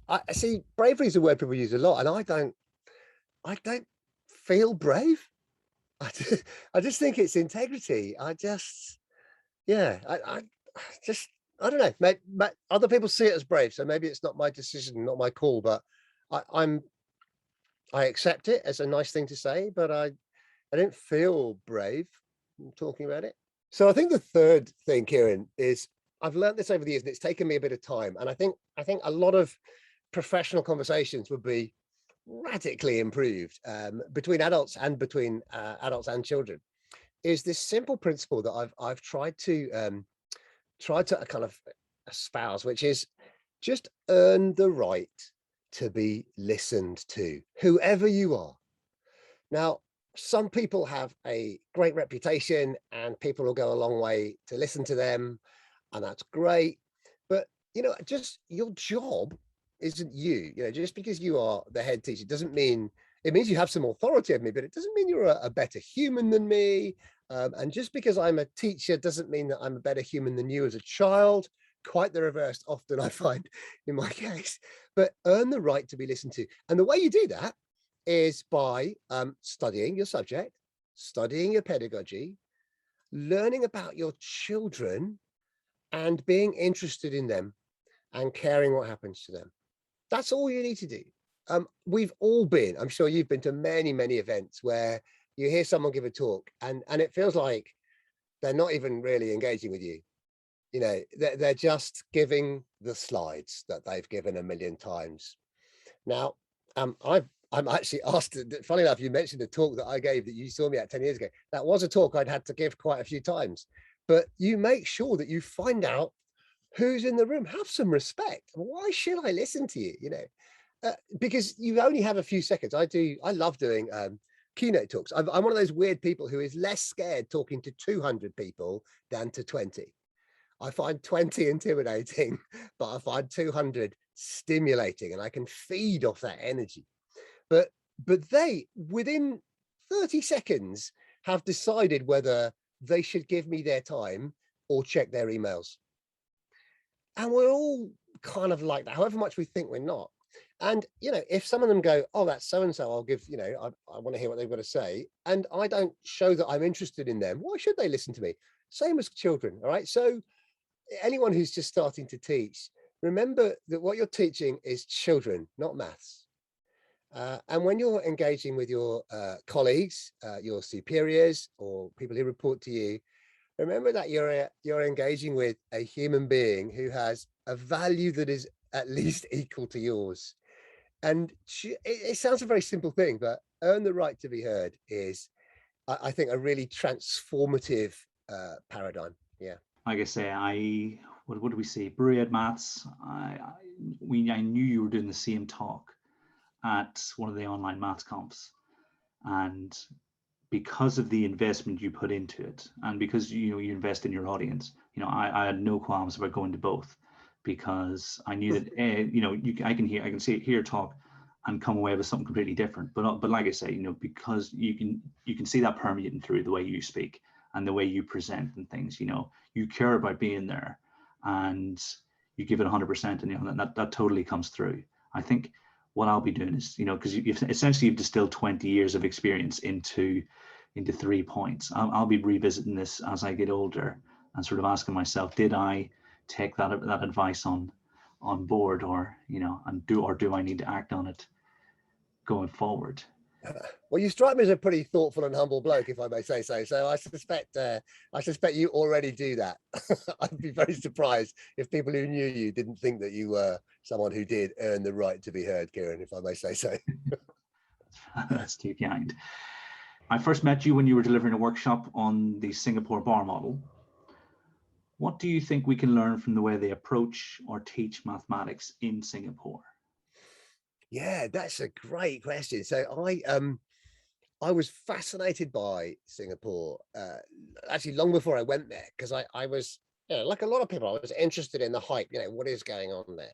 [SPEAKER 2] I see. Bravery is a word people use a lot, and I don't feel brave. I just think it's integrity. Yeah, I don't know. Maybe other people see it as brave, so maybe it's not my decision, not my call. But I accept it as a nice thing to say, but I don't feel brave talking about it. So I think the third thing, Kieran, is I've learned this over the years, and it's taken me a bit of time. And I think a lot of professional conversations would be radically improved between adults and children. Is this simple principle that I've tried to kind of espouse, which is just earn the right to be listened to, whoever you are. Now, some people have a great reputation and people will go a long way to listen to them, and that's great. But, just your job isn't you. Just because you are the head teacher doesn't mean, it means you have some authority over me, but it doesn't mean you're a better human than me. And just because I'm a teacher doesn't mean that I'm a better human than you as a child. Quite the reverse, often, I find, in my case. But earn the right to be listened to. And the way you do that is by studying your subject, studying your pedagogy, learning about your children, and being interested in them and caring what happens to them. That's all you need to do. We've all been, I'm sure you've been to many, many events where you hear someone give a talk and it feels like they're not even really engaging with you. They're just giving the slides that they've given a million times. Now, I'm actually asked, funny enough, you mentioned the talk that I gave that you saw me at 10 years ago. That was a talk I'd had to give quite a few times, but you make sure that you find out who's in the room. Have some respect. Why should I listen to you? Because you only have a few seconds. I love doing keynote talks. I'm one of those weird people who is less scared talking to 200 people than to 20. I find 20 intimidating, but I find 200 stimulating, and I can feed off that energy. But they, within 30 seconds, have decided whether they should give me their time or check their emails. And we're all kind of like that, however much we think we're not. And, if some of them go, "Oh, that's so-and-so, I'll give, I want to hear what they've got to say," and I don't show that I'm interested in them, why should they listen to me? Same as children, all right? So anyone who's just starting to teach, remember that what you're teaching is children, not maths. And when you're engaging with your colleagues, your superiors, or people who report to you, remember that you're engaging with a human being who has a value that is at least equal to yours. And it sounds a very simple thing, but earn the right to be heard is, I think, a really transformative paradigm. Yeah.
[SPEAKER 1] Like I say, what do we say? Buried Maths. I knew you were doing the same talk at one of the online maths comps, and because of the investment you put into it, and because you invest in your audience, I had no qualms about going to both, because I knew that I can hear talk and come away with something completely different. But like I say, because you can see that permeating through the way you speak and the way you present and things. You care about being there, and you give it 100%, and that totally comes through. I think what I'll be doing is, because you've distilled 20 years of experience into 3 points. I'll be revisiting this as I get older and sort of asking myself, did I take that advice on board, or do I need to act on it going forward?
[SPEAKER 2] Well, you strike me as a pretty thoughtful and humble bloke, if I may say so. So I suspect you already do that. I'd be very surprised if people who knew you didn't think that you were someone who did earn the right to be heard, Kieran, if I may say so.
[SPEAKER 1] That's too kind. I first met you when you were delivering a workshop on the Singapore bar model. What do you think we can learn from the way they approach or teach mathematics in Singapore?
[SPEAKER 2] Yeah, that's a great question. So I was fascinated by Singapore actually long before I went there, because I was, like a lot of people, I was interested in the hype. What is going on there?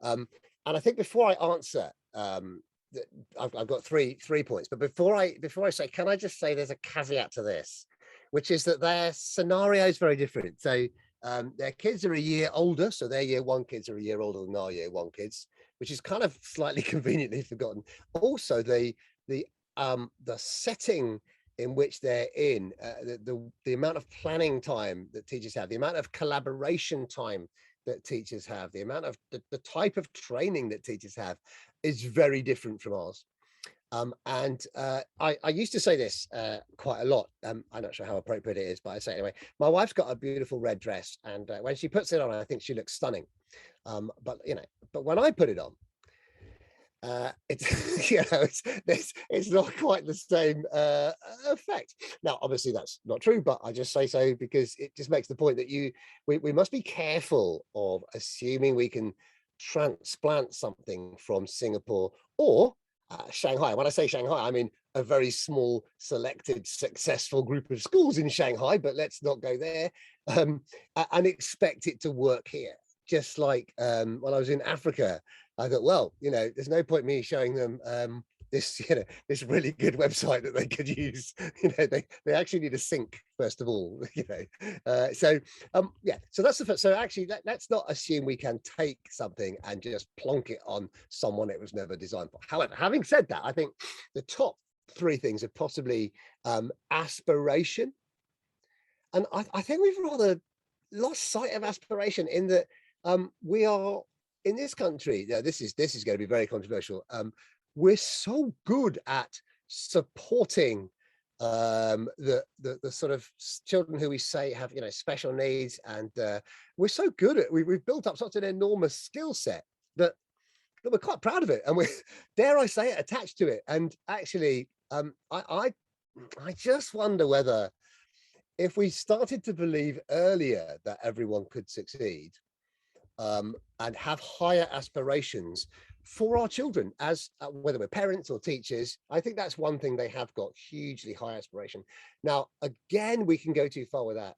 [SPEAKER 2] And I think before I answer, I've got three points. But before I say, can I just say there's a caveat to this, which is that their scenario is very different. So their kids are a year older, so their year one kids are a year older than our year one kids, which is kind of slightly conveniently forgotten. Also, the setting in which they're in, the amount of planning time that teachers have, the amount of collaboration time that teachers have, the amount of the type of training that teachers have is very different from ours. I used to say this quite a lot. I'm not sure how appropriate it is, but I say it anyway. My wife's got a beautiful red dress, and when she puts it on, I think she looks stunning. But when I put it on, it's not quite the same effect. Now, obviously, that's not true, but I just say so because it just makes the point that we must be careful of assuming we can transplant something from Singapore or Shanghai. When I say Shanghai, I mean a very small, selected, successful group of schools in Shanghai, but let's not go there, and expect it to work here. Just like when I was in Africa, I thought, well, there's no point me showing them this really good website that they could use. They actually need a sync first of all. So that's the first. So actually, let's not assume we can take something and just plonk it on someone it was never designed for. However, having said that, I think the top three things are possibly aspiration, and I think we've rather lost sight of aspiration in that we are in this country. This is going to be very controversial. We're so good at supporting the sort of children who we say have special needs, and we're so good at we've built up such an enormous skill set that we're quite proud of it, and we're, dare I say it, attached to it. And actually, I just wonder whether if we started to believe earlier that everyone could succeed, and have higher aspirations for our children, as whether we're parents or teachers, I think that's one thing they have got, hugely high aspiration. Now, again, we can go too far with that.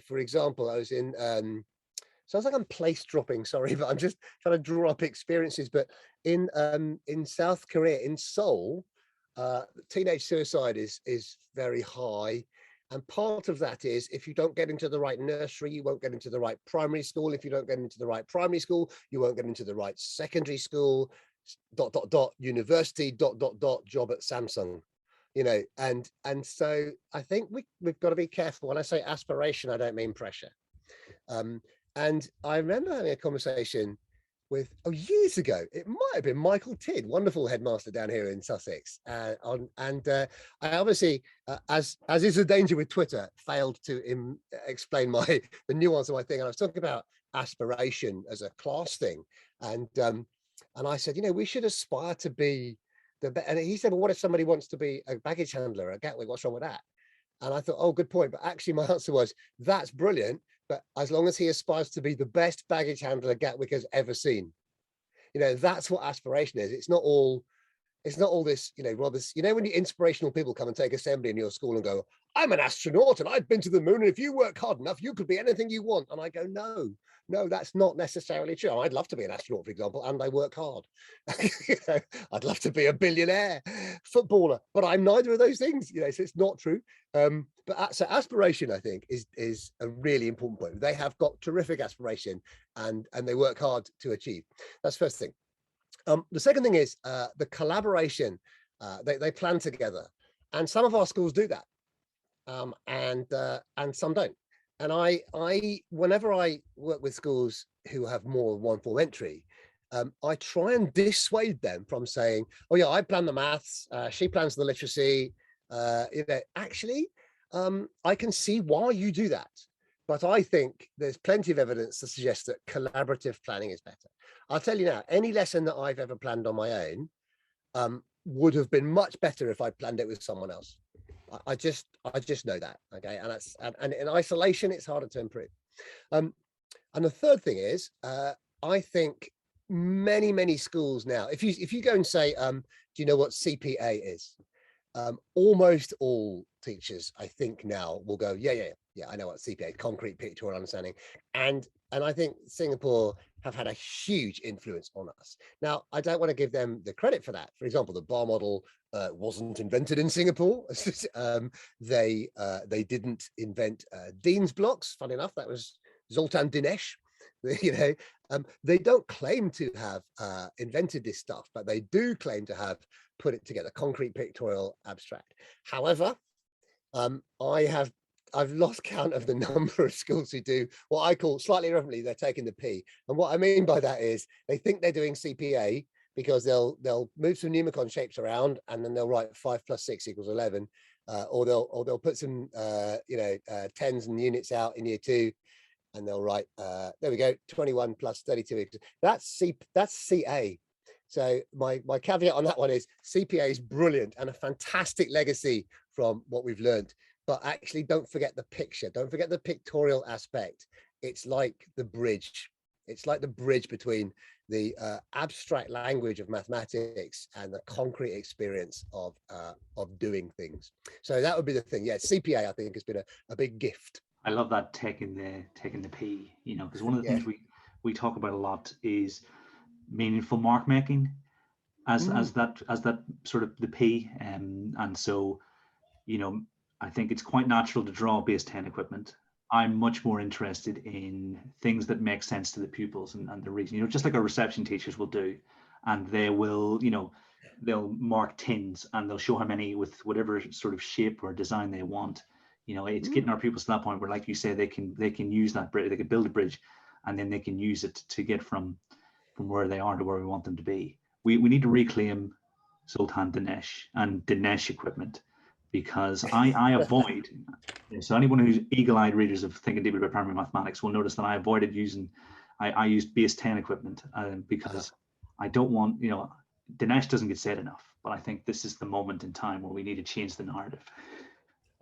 [SPEAKER 2] For example, I was in, sounds like I'm place dropping, sorry, but I'm just trying to draw up experiences. But in South Korea, in Seoul, teenage suicide is very high. And part of that is, if you don't get into the right nursery, you won't get into the right primary school. If you don't get into the right primary school, you won't get into the right secondary school, ... university ... job at Samsung. And so I think we've got to be careful. When I say aspiration, I don't mean pressure. And I remember having a conversation with, years ago, it might have been Michael Tidd, wonderful headmaster down here in Sussex. I obviously, as is the danger with Twitter, failed to explain the nuance of my thing. And I was talking about aspiration as a class thing. And I said, we should aspire to be and he said, well, what if somebody wants to be a baggage handler at Gatwick? What's wrong with that? And I thought, oh, good point. But actually, my answer was, that's brilliant. But as long as he aspires to be the best baggage handler Gatwick has ever seen, that's what aspiration is. It's not all this, when the inspirational people come and take assembly in your school and go, I'm an astronaut and I've been to the moon, and if you work hard enough, you could be anything you want. And I go, no, that's not necessarily true. I'd love to be an astronaut, for example, and I work hard. I'd love to be a billionaire footballer, but I'm neither of those things, so it's not true. So aspiration, I think, is a really important point. They have got terrific aspiration and they work hard to achieve. That's the first thing. The second thing is the collaboration. They plan together, and some of our schools do that, and some don't. And I whenever I work with schools who have more than one form entry, I try and dissuade them from saying, "Oh yeah, I plan the maths. She plans the literacy." Actually, I can see why you do that, but I think there's plenty of evidence to suggest that collaborative planning is better. I'll tell you now, any lesson that I've ever planned on my own would have been much better if I planned it with someone else. I just know that. Okay, and in isolation, it's harder to improve. And the third thing is, I think many schools now, if you go and say, do you know what CPA is? Almost all teachers, I think, now will go, yeah, I know what CPA, concrete pictorial understanding. And I think Singapore have had a huge influence on us. Now, I don't want to give them the credit for that. For example, the bar model wasn't invented in Singapore. They didn't invent Dean's blocks. Funny enough, that was Zoltan Dinesh. They don't claim to have invented this stuff, but they do claim to have put it together, concrete pictorial abstract. However, I've lost count of the number of schools who do what I call, slightly irreverently, they're taking the P. And what I mean by that is they think they're doing CPA because they'll move some Numicon shapes around and then they'll write 5 + 6 = 11, or they'll put some tens and units out in year 2, and they'll write there we go, 21 + 32 = that's CA. So my caveat on that one is CPA is brilliant and a fantastic legacy from what we've learned. But actually, don't forget the picture. Don't forget the pictorial aspect. It's like the bridge. It's like the bridge between the abstract language of mathematics and the concrete experience of doing things. So that would be the thing. Yeah, CPA, I think, has been a big gift.
[SPEAKER 1] I love that taking the P. Because one of the things we talk about a lot is meaningful mark making as that sort of the P, and so I think it's quite natural to draw base 10 equipment. I'm much more interested in things that make sense to the pupils and the reason, just like our reception teachers will do, and they will, they'll mark tins and they'll show how many with whatever sort of shape or design they want. It's getting our pupils to that point where, like you say, they can use that bridge, they can build a bridge, and then they can use it to get from where they are to where we want them to be. We need to reclaim Zoltan Dinesh and Dinesh equipment, because I avoid, so anyone who's eagle-eyed readers of Thinking Deeply About Primary Mathematics will notice that I avoided I used base 10 equipment because I don't want, Dinesh doesn't get said enough, but I think this is the moment in time where we need to change the narrative.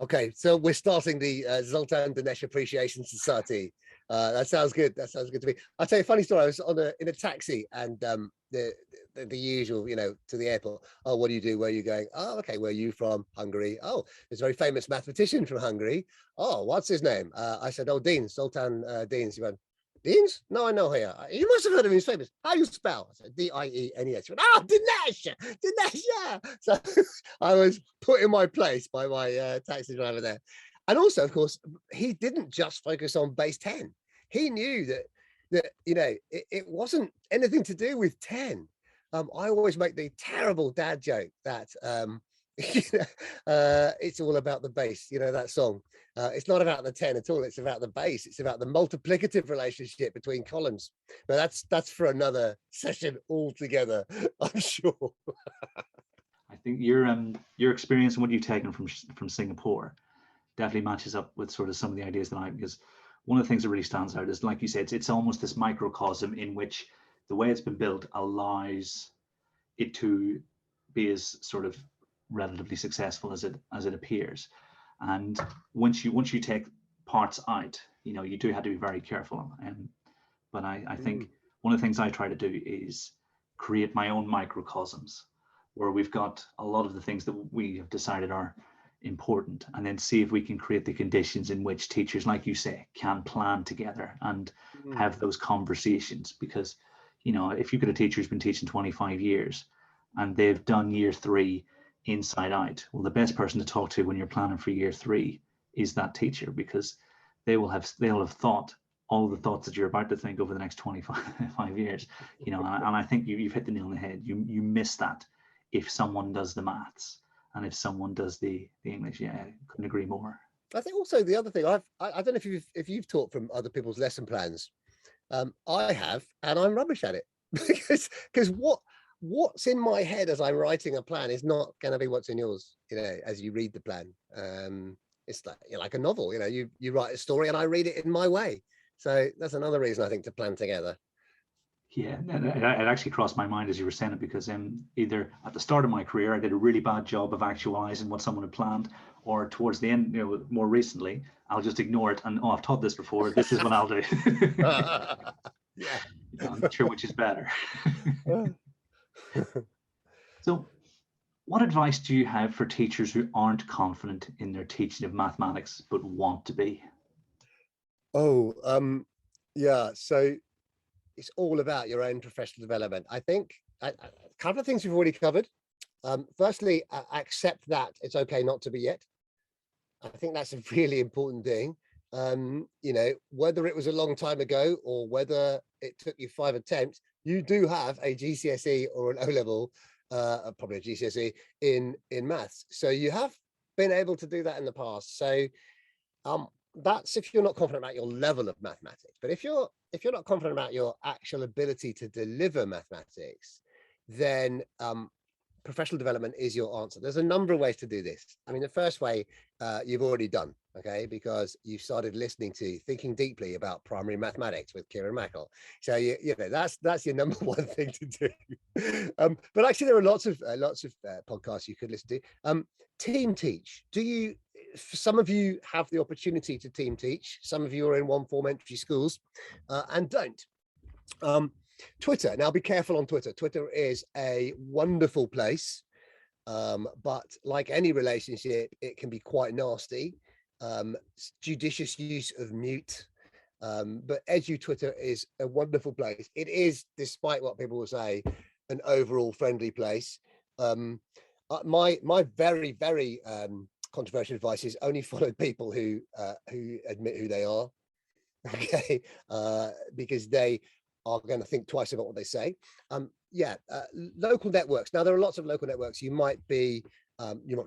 [SPEAKER 2] Okay, so we're starting the Zoltan Dinesh Appreciation Society. That sounds good. That sounds good to me. I'll tell you a funny story. I was in a taxi, and the usual, to the airport. Oh, what do you do? Where are you going? Oh, okay. Where are you from? Hungary. Oh, there's a very famous mathematician from Hungary. Oh, what's his name? I said, oh, Deans, Zoltan Deans. He went, Deans? No, I know here. You must have heard of him. He's famous. How do you spell? I said, Dienes. He went, oh, Dinesh, yeah. So I was put in my place by my taxi driver there. And also, of course, he didn't just focus on base 10. He knew that it wasn't anything to do with 10. I always make the terrible dad joke that it's all about the base, that song. It's not about the 10 at all. It's about the base. It's about the multiplicative relationship between columns. But that's for another session altogether, I'm sure.
[SPEAKER 1] I think your experience and what you've taken from Singapore definitely matches up with sort of some of the ideas that because one of the things that really stands out is, like you said, it's almost this microcosm in which the way it's been built allows it to be as sort of relatively successful as it appears. And once you take parts out, you do have to be very careful. But I think one of the things I try to do is create my own microcosms where we've got a lot of the things that we have decided are important, and then see if we can create the conditions in which teachers, like you say, can plan together and have those conversations. Because, if you've got a teacher who's been teaching 25 years and they've done year 3 inside out, well, the best person to talk to when you're planning for year 3 is that teacher, because they'll have thought all the thoughts that you're about to think over the next 25 years, and I think you've hit the nail on the head. You miss that if someone does the maths and if someone does the English. Yeah, I couldn't agree more.
[SPEAKER 2] I think also the other thing, I don't know if you've taught from other people's lesson plans. I have, and I'm rubbish at it because what's in my head as I'm writing a plan is not going to be what's in yours, as you read the plan. It's like a novel, you write a story and I read it in my way. So that's another reason I think to plan together.
[SPEAKER 1] Yeah, it actually crossed my mind as you were saying it, because either at the start of my career, I did a really bad job of actualizing what someone had planned, or towards the end, more recently, I'll just ignore it and, I've taught this before, this is what I'll do.
[SPEAKER 2] Yeah.
[SPEAKER 1] I'm not sure which is better. So what advice do you have for teachers who aren't confident in their teaching of mathematics but want to be?
[SPEAKER 2] Yeah, so it's all about your own professional development. I think a couple of things we've already covered. Firstly, accept that it's okay not to be yet. I think that's a really important thing. Whether it was a long time ago or whether it took you 5 attempts, you do have a GCSE or an O-level, probably a GCSE in maths. So you have been able to do that in the past. So that's if you're not confident about your level of mathematics. But if you're not confident about your actual ability to deliver mathematics, then professional development is your answer. There's a number of ways to do this. I mean, the first way you've already done, okay, because you started listening to Thinking Deeply About Primary Mathematics with Kieran Mackel. So that's your number one thing to do. But actually, there are lots of podcasts you could listen to. Team teach. Some of you have the opportunity to team teach. Some of you are in one form entry schools and don't. Twitter. Now, be careful on Twitter. Twitter is a wonderful place, but like any relationship, it can be quite nasty. Judicious use of mute. But EduTwitter is a wonderful place. It is, despite what people will say, an overall friendly place. My very, very controversial advice is only follow people who admit who they are, okay, because they are going to think twice about what they say. Local networks. Now, there are lots of local networks. You might be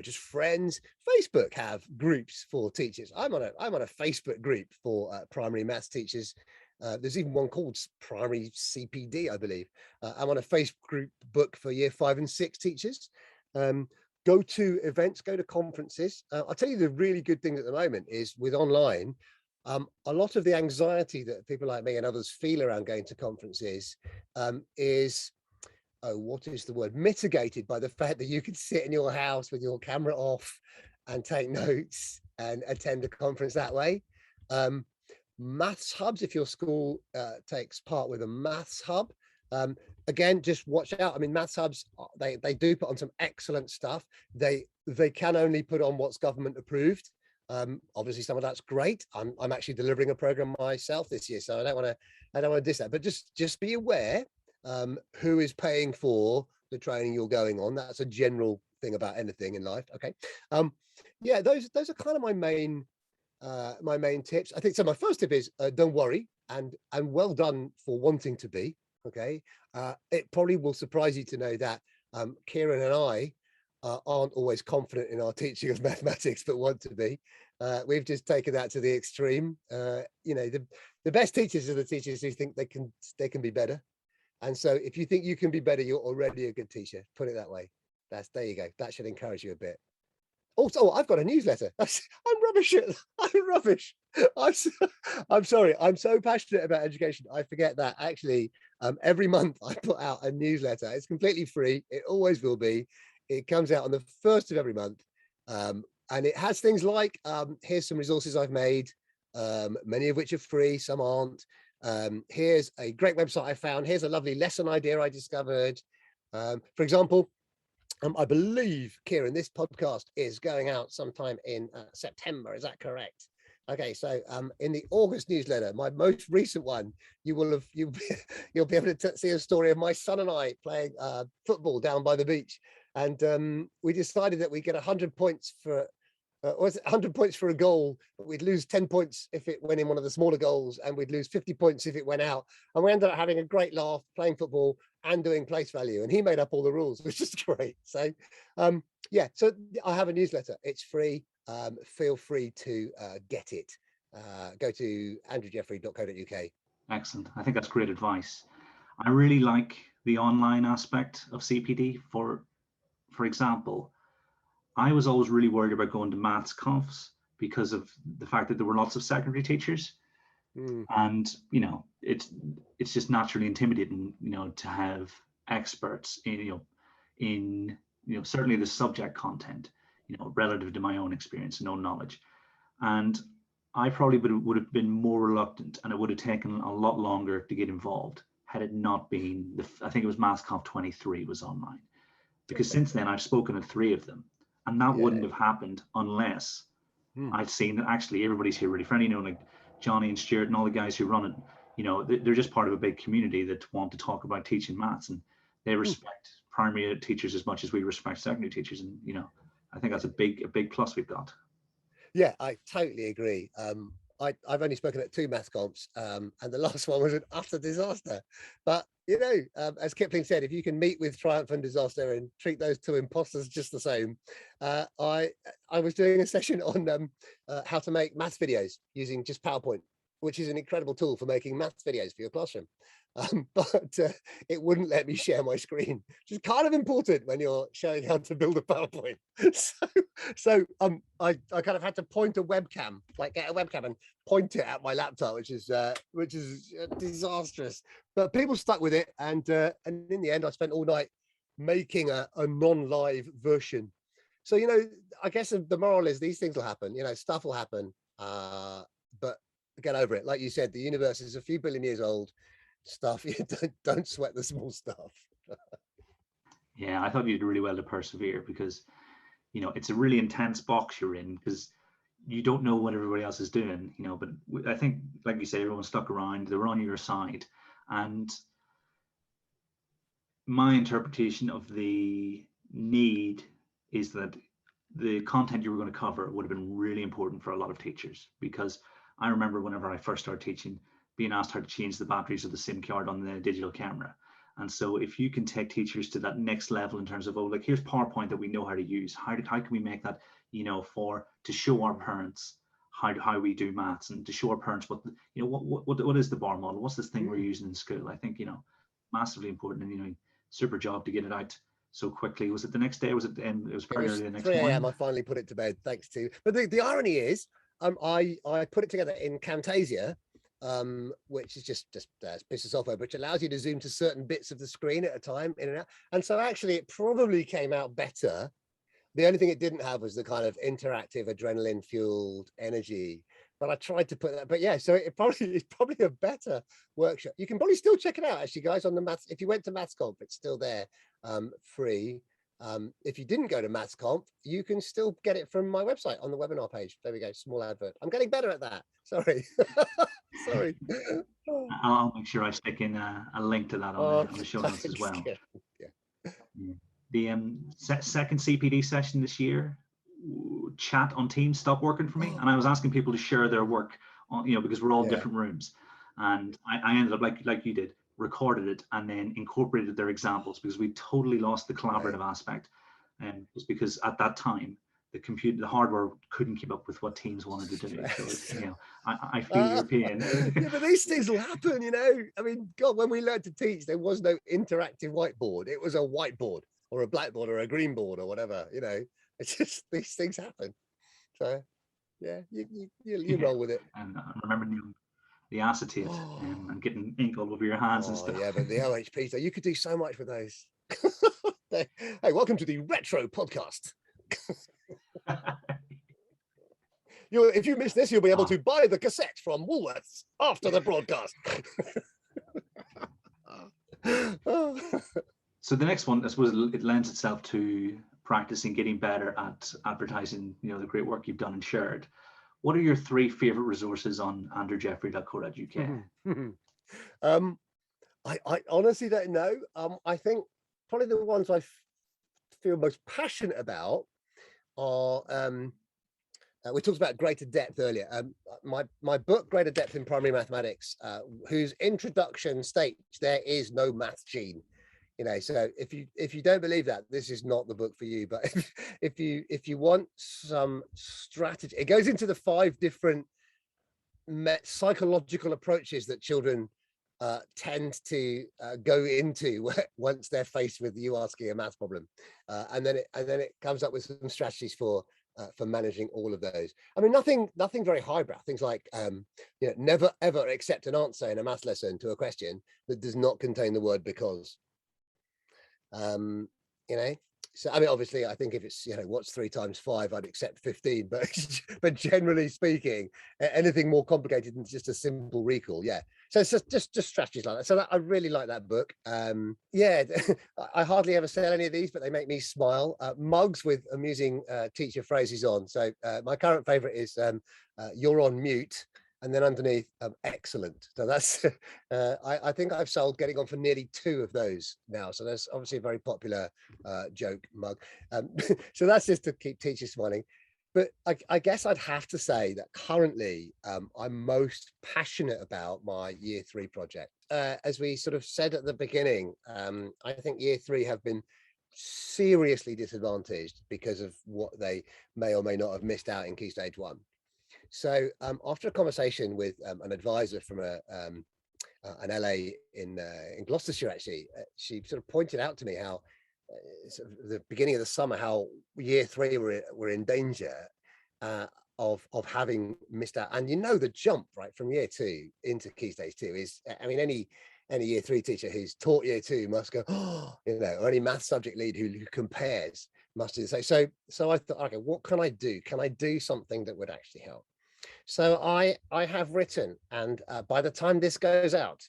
[SPEAKER 2] just friends. Facebook have groups for teachers. I'm on a Facebook group for primary maths teachers. There's even one called Primary CPD, I believe. I'm on a Facebook group for year 5 and 6 teachers. Go to events, go to conferences. I'll tell you the really good thing at the moment is with online, a lot of the anxiety that people like me and others feel around going to conferences is, what is the word, mitigated by the fact that you can sit in your house with your camera off and take notes and attend a conference that way. Maths hubs, if your school takes part with a maths hub, again, just watch out. I mean, maths hubs, they do put on some excellent stuff. They can only put on what's government approved. Obviously, some of that's great. I'm actually delivering a program myself this year, so I don't want to diss that. But just be aware who is paying for the training you're going on. That's a general thing about anything in life. Okay. Those are kind of my main tips. I think so. My first tip is don't worry, and well done for wanting to be. Okay. It probably will surprise you to know that Kieran and I aren't always confident in our teaching of mathematics, but want to be. We've just taken that to the extreme. The best teachers are the teachers who think they can be better. And so if you think you can be better, you're already a good teacher. Put it that way. There you go. That should encourage you a bit. Also, I've got a newsletter. I'm rubbish at I'm rubbish. I'm sorry. I'm so passionate about education. I forget that actually every month I put out a newsletter. It's completely free. It always will be. It comes out on the first of every month. And it has things like here's some resources I've made, many of which are free, some aren't. Here's a great website I found. Here's a lovely lesson idea I discovered. For example, I believe, Kieran, this podcast is going out sometime in September. Is that correct? Okay, so in the August newsletter, my most recent one, you'll be able to see a story of my son and I playing football down by the beach, and we decided that we get 100 points for. Was it 100 points for a goal, but we'd lose 10 points if it went in one of the smaller goals, and we'd lose 50 points if it went out. And we ended up having a great laugh playing football and doing place value. And he made up all the rules, which is great. So, yeah, so I have a newsletter. It's free. Feel free to get it. Go to andrewjeffrey.co.uk.
[SPEAKER 1] Excellent. I think that's great advice. I really like the online aspect of CPD. For example, I was always really worried about going to maths confs because of the fact that there were lots of secondary teachers, and it's just naturally intimidating, to have experts in certainly the subject content, relative to my own experience and own knowledge, and I probably would have been more reluctant, and it would have taken a lot longer to get involved had it not been I think it was MathsConf 23 was online, because since then I've spoken at 3 of them. And that wouldn't have happened unless I'd seen that actually everybody's here really friendly, like Johnny and Stuart and all the guys who run it, they're just part of a big community that want to talk about teaching maths, and they respect primary teachers as much as we respect secondary teachers. And, I think that's a big plus we've got.
[SPEAKER 2] Yeah, I totally agree. I've only spoken at 2 maths comps, and the last one was an utter disaster. But as Kipling said, if you can meet with triumph and disaster and treat those 2 imposters just the same, I was doing a session on how to make maths videos using just PowerPoint, which is an incredible tool for making maths videos for your classroom. But it wouldn't let me share my screen, which is kind of important when you're showing how to build a PowerPoint. So I kind of had to point a webcam, like get a webcam and point it at my laptop, which is disastrous. But people stuck with it, and in the end, I spent all night making a non-live version. So I guess the moral is these things will happen. Stuff will happen, but get over it. Like you said, the universe is a few billion years old. Stuff, don't sweat the small stuff.
[SPEAKER 1] Yeah, I thought you did really well to persevere, because it's a really intense box you're in, because you don't know what everybody else is doing, but I think, like you say, everyone stuck around, they were on your side. And my interpretation of the need is that the content you were going to cover would have been really important for a lot of teachers, because I remember whenever I first started teaching, being asked how to change the batteries of the SIM card on the digital camera. And so if you can take teachers to that next level in terms of, here's PowerPoint that we know how to use, how can we make that, to show our parents how we do maths, and to show our parents what is the bar model, what's this thing we're using in school. I think, massively important, and, super job to get it out so quickly. Was it the next day? Was it it was pretty early the next
[SPEAKER 2] 3
[SPEAKER 1] morning?
[SPEAKER 2] a.m. I finally put it to bed, thanks to. But the irony is, I put it together in Camtasia, which is just a piece of software which allows you to zoom to certain bits of the screen at a time, in and out. And so actually it probably came out better. The only thing it didn't have was the kind of interactive adrenaline fueled energy. But I tried to put that, but yeah, so it's probably a better workshop. You can probably still check it out, actually, guys, on the Maths. If you went to MathsConf, it's still there, free. If you didn't go to MathsConf, you can still get it from my website on the webinar page. There we go, small advert. I'm getting better at that. Sorry. Sorry.
[SPEAKER 1] I'll make sure I stick in a link to that on the show notes as well.
[SPEAKER 2] Yeah.
[SPEAKER 1] The second CPD session this year, chat on Teams stopped working for me, and I was asking people to share their work on, because we're all in different rooms, and I ended up like you did, recorded it and then incorporated their examples, because we totally lost the collaborative aspect, and just because at that time the hardware couldn't keep up with what Teams wanted to do. So I feel your pain.
[SPEAKER 2] Yeah, but these things will happen, I mean, God, when we learned to teach, there was no interactive whiteboard. It was a whiteboard or a blackboard or a green board or whatever. It's just these things happen. So Yeah, you roll with it.
[SPEAKER 1] And I remember the acetate and getting ink all over your hands and
[SPEAKER 2] Oh
[SPEAKER 1] stuff.
[SPEAKER 2] yeah, but the OHPs though, you could do so much with those. Hey, welcome to the Retro Podcast. If you miss this, you'll be able to buy the cassette from Woolworths after the broadcast.
[SPEAKER 1] So the next one, I suppose, it lends itself to practicing getting better at advertising, the great work you've done and shared. What are your 3 favorite resources on andrewjeffrey.co.uk?
[SPEAKER 2] I honestly don't know. I think probably the ones I feel most passionate about are we talked about greater depth earlier. My book, Greater Depth in Primary Mathematics, whose introduction states there is no math gene. So if you don't believe that, this is not the book for you. But if you want some strategy, it goes into the 5 different psychological approaches that children tend to go into once they're faced with you asking a math problem, and then it comes up with some strategies for managing all of those. I mean, nothing very highbrow. Things like never ever accept an answer in a math lesson to a question that does not contain the word because. So I mean, obviously, I think if it's what's 3 times 5, I'd accept 15. But generally speaking, anything more complicated than just a simple recall, yeah. So it's just strategies like that. So I really like that book. Yeah, I hardly ever sell any of these, but they make me smile. Mugs with amusing teacher phrases on. So my current favorite is "You're on mute." And then underneath, excellent. So that's, I think I've sold getting on for nearly 2 of those now. So that's obviously a very popular joke mug. So that's just to keep teachers smiling. But I guess I'd have to say that currently I'm most passionate about my Year 3 project. As we sort of said at the beginning, I think Year 3 have been seriously disadvantaged because of what they may or may not have missed out in Key Stage 1. So after a conversation with an advisor from an LA in Gloucestershire, actually, she sort of pointed out to me how sort of the beginning of the summer, how Year 3 were in danger of having missed out. And the jump right from Year 2 into Key Stage 2 is, I mean, any Year 3 teacher who's taught Year 2 must go, or any math subject lead who compares must do the same. So I thought, okay, what can I do? Can I do something that would actually help? So I have written, and by the time this goes out,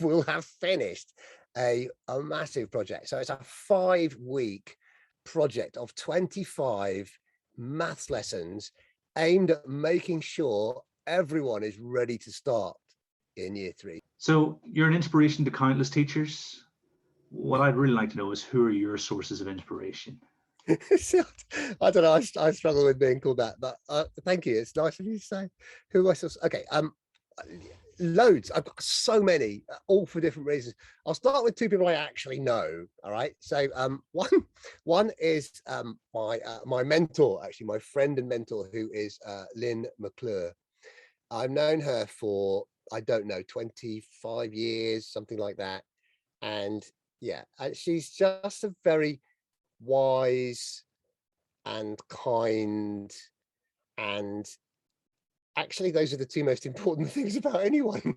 [SPEAKER 2] we'll have finished a massive project. So it's a 5-week project of 25 maths lessons aimed at making sure everyone is ready to start in Year 3.
[SPEAKER 1] So you're an inspiration to countless teachers. What I'd really like to know is, who are your sources of inspiration?
[SPEAKER 2] I don't know. I struggle with being called that, but thank you. It's nice of you to say. Who I saw? Okay, loads. I've got so many, all for different reasons. I'll start with 2 people I actually know. All right. So one is my mentor, actually my friend and mentor, who is Lynn McClure. I've known her for, I don't know, 25 years, something like that. And yeah, she's just a very wise and kind, and actually those are the 2 most important things about anyone.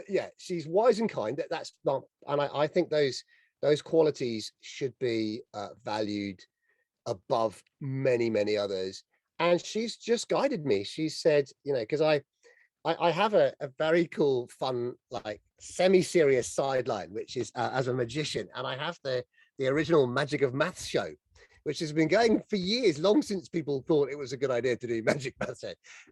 [SPEAKER 2] Yeah, she's wise and kind. That's not, and I think those qualities should be valued above many others. And she's just guided me. She said, because I have a very cool, fun, like semi-serious sideline, which is as a magician, and I have the original Magic of Maths show, which has been going for years, long since people thought it was a good idea to do Magic Maths show.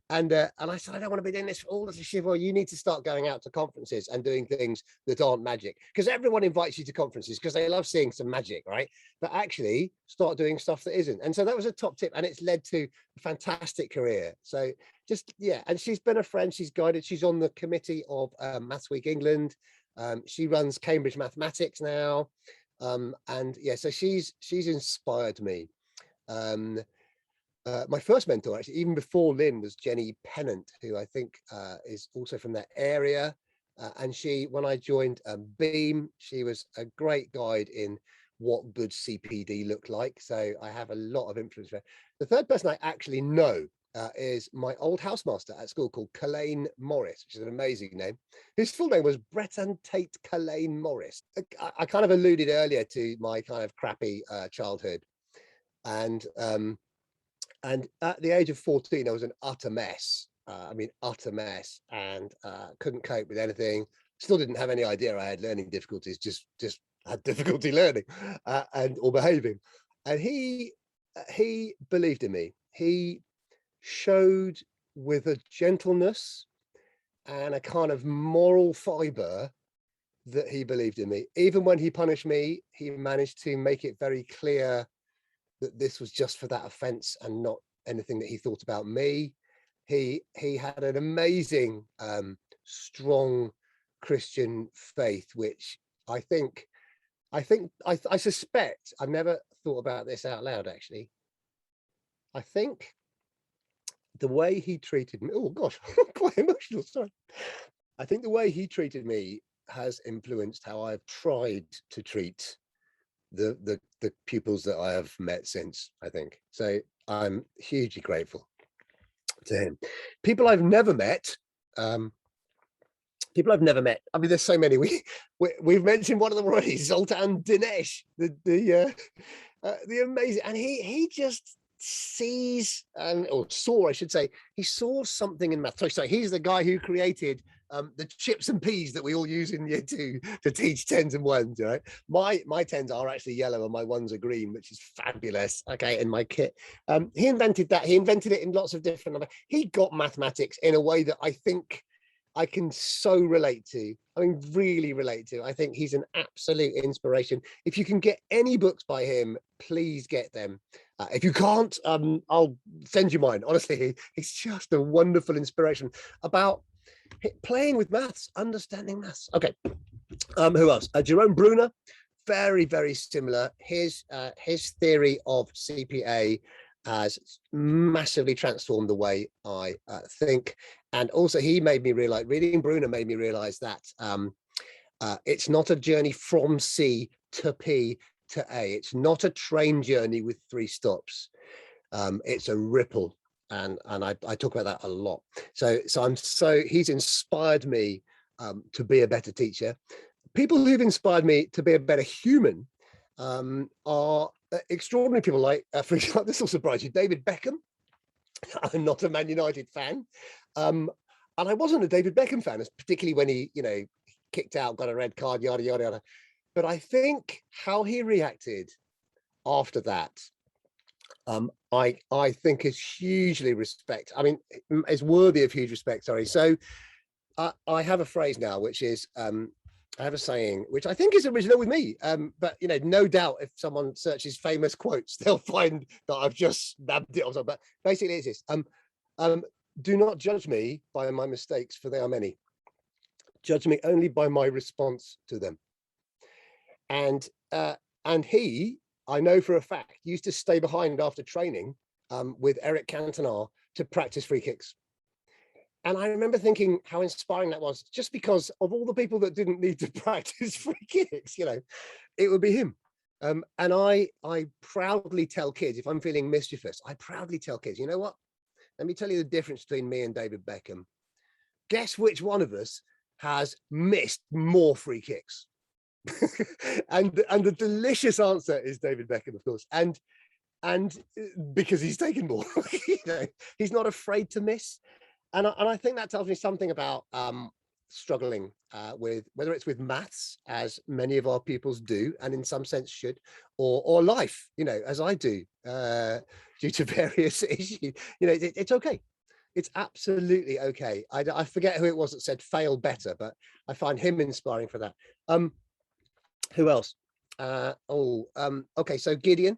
[SPEAKER 2] And I said, I don't want to be doing this for all this shit. Well, you need to start going out to conferences and doing things that aren't magic, because everyone invites you to conferences because they love seeing some magic, right? But actually start doing stuff that isn't. And so that was a top tip, and it's led to a fantastic career. So just, yeah, and she's been a friend. She's guided. She's on the committee of Maths Week England. She runs Cambridge Mathematics now. And yeah, so she's inspired me. My first mentor, actually, even before Lynn, was Jenny Pennant, who I think is also from that area. And she, when I joined Beam, she was a great guide in what good CPD looked like. So I have a lot of influence there. The third person I actually know is my old housemaster at school called Colaine Morris, which is an amazing name. His full name was Breton Tate Colaine Morris. I kind of alluded earlier to my kind of crappy childhood, and at the age of 14, I was an utter mess. Utter mess, and couldn't cope with anything. Still didn't have any idea I had learning difficulties. Just had difficulty learning or behaving. And he believed in me. He showed with a gentleness and a kind of moral fiber that he believed in me. Even when he punished me, he managed to make it very clear that this was just for that offense and not anything that he thought about me. He had an amazing, strong Christian faith, which I suspect, I've never thought about this out loud, actually. I think the way he treated me, oh gosh, I'm quite emotional, sorry. I think the way he treated me has influenced how I've tried to treat the pupils that I have met since, I think. So I'm hugely grateful to him. People I've never met, I mean, there's so many. We've mentioned one of them already, Zoltan Dinesh, the amazing, and he just sees or saw, I should say, he saw something in math. So he's the guy who created the chips and peas that we all use in year 2 to teach tens and ones, right? My tens are actually yellow and my ones are green, which is fabulous. Okay, in my kit. He invented that. He invented it in lots of different. He got mathematics in a way that I think I can so relate to. I mean, really relate to. I think he's an absolute inspiration. If you can get any books by him, please get them. If you can't, I'll send you mine. Honestly, it's just a wonderful inspiration about playing with maths, understanding maths. Okay, who else? Jerome Bruner, very, very similar. His theory of CPA has massively transformed the way I think. And also he made me realize, reading Bruner made me realize that it's not a journey from C to P to A. It's not a train journey with 3 stops. It's a ripple. And I talk about that a lot. So he's inspired me to be a better teacher. People who've inspired me to be a better human are extraordinary people, like, for example, this will surprise you, David Beckham. I'm not a Man United fan. And I wasn't a David Beckham fan, particularly when he, kicked out, got a red card, yada, yada, yada. But I think how he reacted after that, I think is hugely is worthy of huge respect, sorry. So I have a phrase now, which is, I have a saying, which I think is original with me, but no doubt if someone searches famous quotes, they'll find that I've just nabbed it or something. But basically it's this, do not judge me by my mistakes, for they are many. Judge me only by my response to them. And he, I know for a fact, used to stay behind after training with Eric Cantona to practice free kicks. And I remember thinking how inspiring that was, just because of all the people that didn't need to practice free kicks, it would be him. And I proudly tell kids, if I'm feeling mischievous, I proudly tell kids, you know what? Let me tell you the difference between me and David Beckham. Guess which one of us has missed more free kicks? and the delicious answer is David Beckham, of course. And because he's taken more, he's not afraid to miss. And I think that tells me something about struggling with, whether it's with maths, as many of our pupils do, and in some sense should, or life, as I do, due to various issues. It's okay. It's absolutely okay. I forget who it was that said fail better, but I find him inspiring for that. Who else? Okay, so Gideon.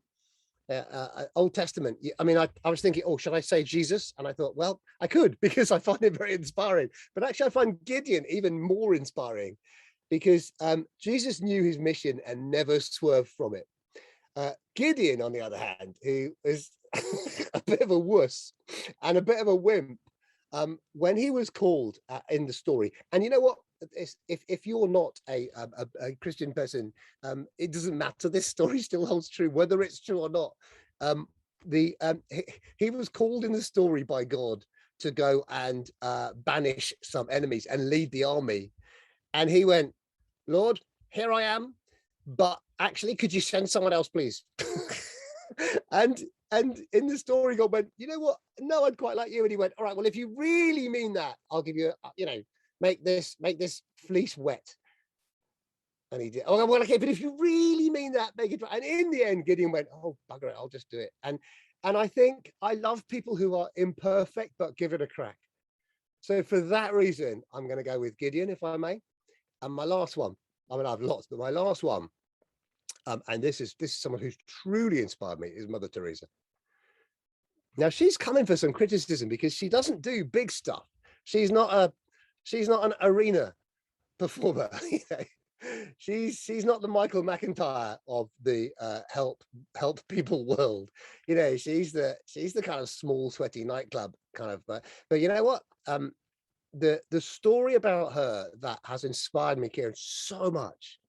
[SPEAKER 2] Old Testament. I mean, I was thinking, should I say Jesus? And I thought, well, I could, because I find him very inspiring. But actually, I find Gideon even more inspiring, because Jesus knew his mission and never swerved from it. Gideon, on the other hand, who is a bit of a wuss and a bit of a wimp, when he was called in the story, and you know what? If you're not a Christian person, it doesn't matter. This story still holds true, whether it's true or not. he was called in the story by God to go and banish some enemies and lead the army, and he went, Lord, here I am, but actually, could you send someone else, please? and in the story, God went, you know what? No, I'd quite like you. And he went, all right, well, if you really mean that, I'll give you, make this fleece wet. And he did. Oh, well, okay, but if you really mean that, make it. And in the end, Gideon went, oh, bugger it, I'll just do it. And I think I love people who are imperfect, but give it a crack. So for that reason, I'm going to go with Gideon, if I may. And my last one, I mean, I have lots, but my last one, and this is someone who's truly inspired me, is Mother Teresa. Now she's coming for some criticism because she doesn't do big stuff. She's not an arena performer. She's not the Michael McIntyre of the help people world. She's the kind of small, sweaty nightclub kind of. But you know what? The story about her that has inspired me, Kieran, so much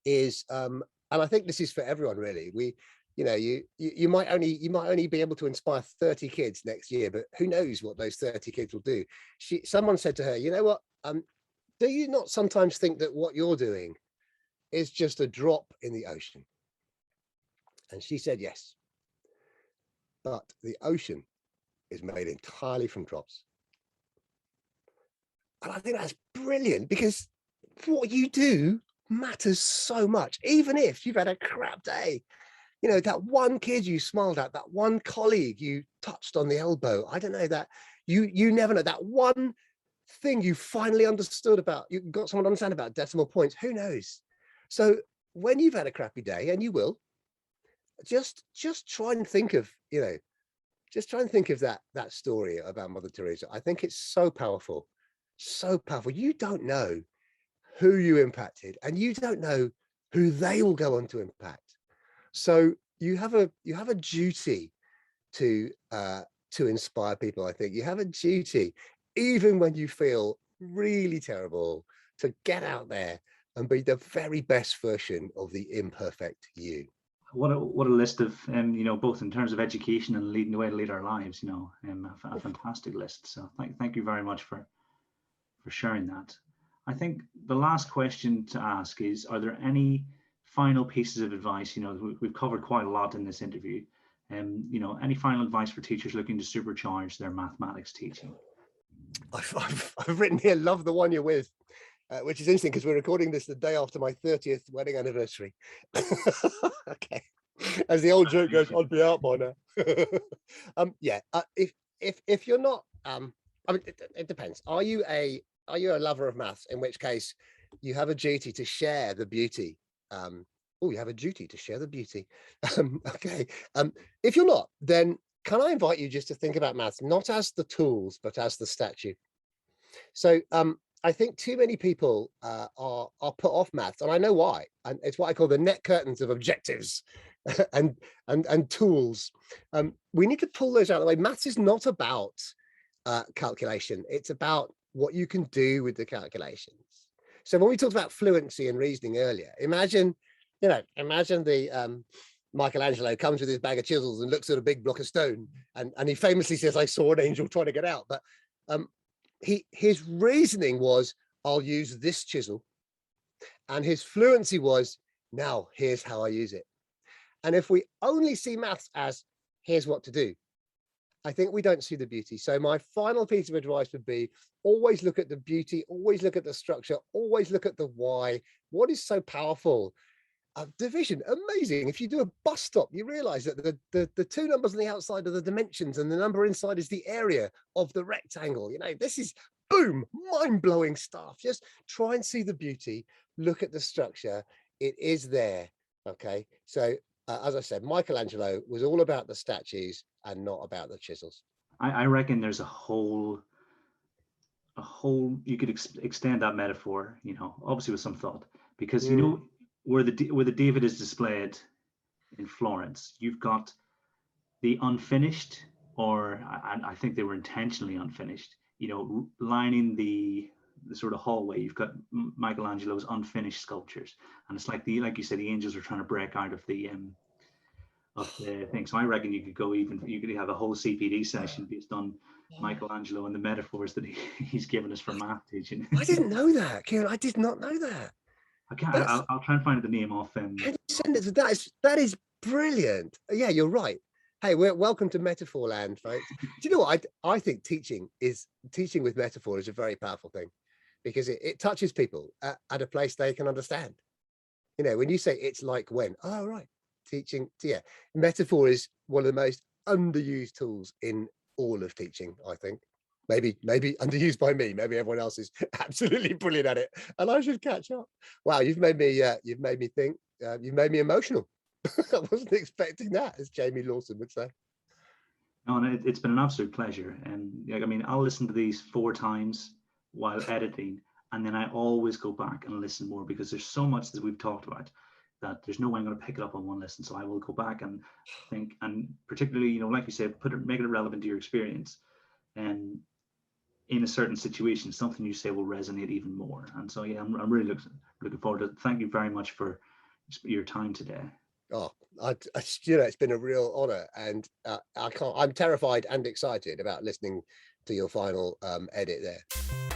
[SPEAKER 2] is, and I think this is for everyone really. You might only be able to inspire 30 kids next year, but who knows what those 30 kids will do. Someone said to her, you know what? Do you not sometimes think that what you're doing is just a drop in the ocean? And she said, yes. But the ocean is made entirely from drops. And I think that's brilliant, because what you do matters so much, even if you've had a crap day. That one kid you smiled at, that one colleague you touched on the elbow, I don't know, that you never know, that one thing you finally understood about, you got someone to understand about decimal points, who knows? So when you've had a crappy day, and you will, just try and think of, that story about Mother Teresa. I think it's so powerful, so powerful. You don't know who you impacted, and you don't know who they will go on to impact. So you have a duty to inspire people. I think you have a duty, even when you feel really terrible, to get out there and be the very best version of the imperfect you.
[SPEAKER 1] What a list of, both in terms of education and leading the way to lead our lives, a fantastic list. So thank you very much for sharing that. I think the last question to ask is, are there any final pieces of advice? We've covered quite a lot in this interview. Any final advice for teachers looking to supercharge their mathematics teaching?
[SPEAKER 2] I've written here, love the one you're with, which is interesting because we're recording this the day after my 30th wedding anniversary. Okay, as the old joke goes, I'd be out by now. If you're not, I mean, it depends. Are you a lover of maths? In which case, you have a duty to share the beauty. You have a duty to share the beauty. Okay. If you're not, then can I invite you just to think about maths not as the tools, but as the statue? So I think too many people are put off maths, and I know why. And it's what I call the net curtains of objectives and tools. We need to pull those out of the way. Maths is not about calculation. It's about what you can do with the calculations. So when we talked about fluency and reasoning earlier, imagine the Michelangelo comes with his bag of chisels and looks at a big block of stone, and he famously says, I saw an angel trying to get out. But his reasoning was, I'll use this chisel. And his fluency was, now here's how I use it. And if we only see maths as, here's what to do, I think we don't see the beauty. So my final piece of advice would be, always look at the beauty, always look at the structure, always look at the why. What is so powerful? Division, amazing. If you do a bus stop, you realize that the two numbers on the outside are the dimensions, and the number inside is the area of the rectangle. This is, boom, mind-blowing stuff. Just try and see the beauty, look at the structure. It is there. Okay, so as I said, Michelangelo was all about the statues and not about the chisels.
[SPEAKER 1] I reckon there's a whole you could extend that metaphor, obviously with some thought, because where the David is displayed in Florence, you've got the unfinished, or I think they were intentionally unfinished, lining the sort of hallway. You've got Michelangelo's unfinished sculptures, and it's like you said, the angels are trying to break out of the of the thing. So I reckon you could have a whole CPD session based on Michelangelo and the metaphors that he's given us for math teaching.
[SPEAKER 2] I didn't know that, Kieran. I did not know that.
[SPEAKER 1] I'll try and find the name off him.
[SPEAKER 2] Can you send it to that is brilliant. Yeah, you're right. Hey, we're welcome to Metaphor Land, folks. Do you know what? I think teaching with metaphor is a very powerful thing, because it touches people at a place they can understand. You know, when you say it's like when, oh, right, teaching, yeah, metaphor is one of the most underused tools in all of teaching, I think. Maybe underused by me. Maybe everyone else is absolutely brilliant at it, and I should catch up. Wow, you've made me think. You've made me emotional. I wasn't expecting that, as Jamie Lawson would say.
[SPEAKER 1] No, and it's been an absolute pleasure. And I mean, I'll listen to these 4 times while editing, and then I always go back and listen more, because there's so much that we've talked about that there's no way I'm going to pick it up on one listen. So I will go back and think, and particularly, you know, like you said, make it relevant to your experience. And in a certain situation, something you say will resonate even more. And so, yeah, I'm really looking forward to it. Thank you very much for your time today.
[SPEAKER 2] Oh, you know, it's been a real honor, and I'm terrified and excited about listening to your final edit there.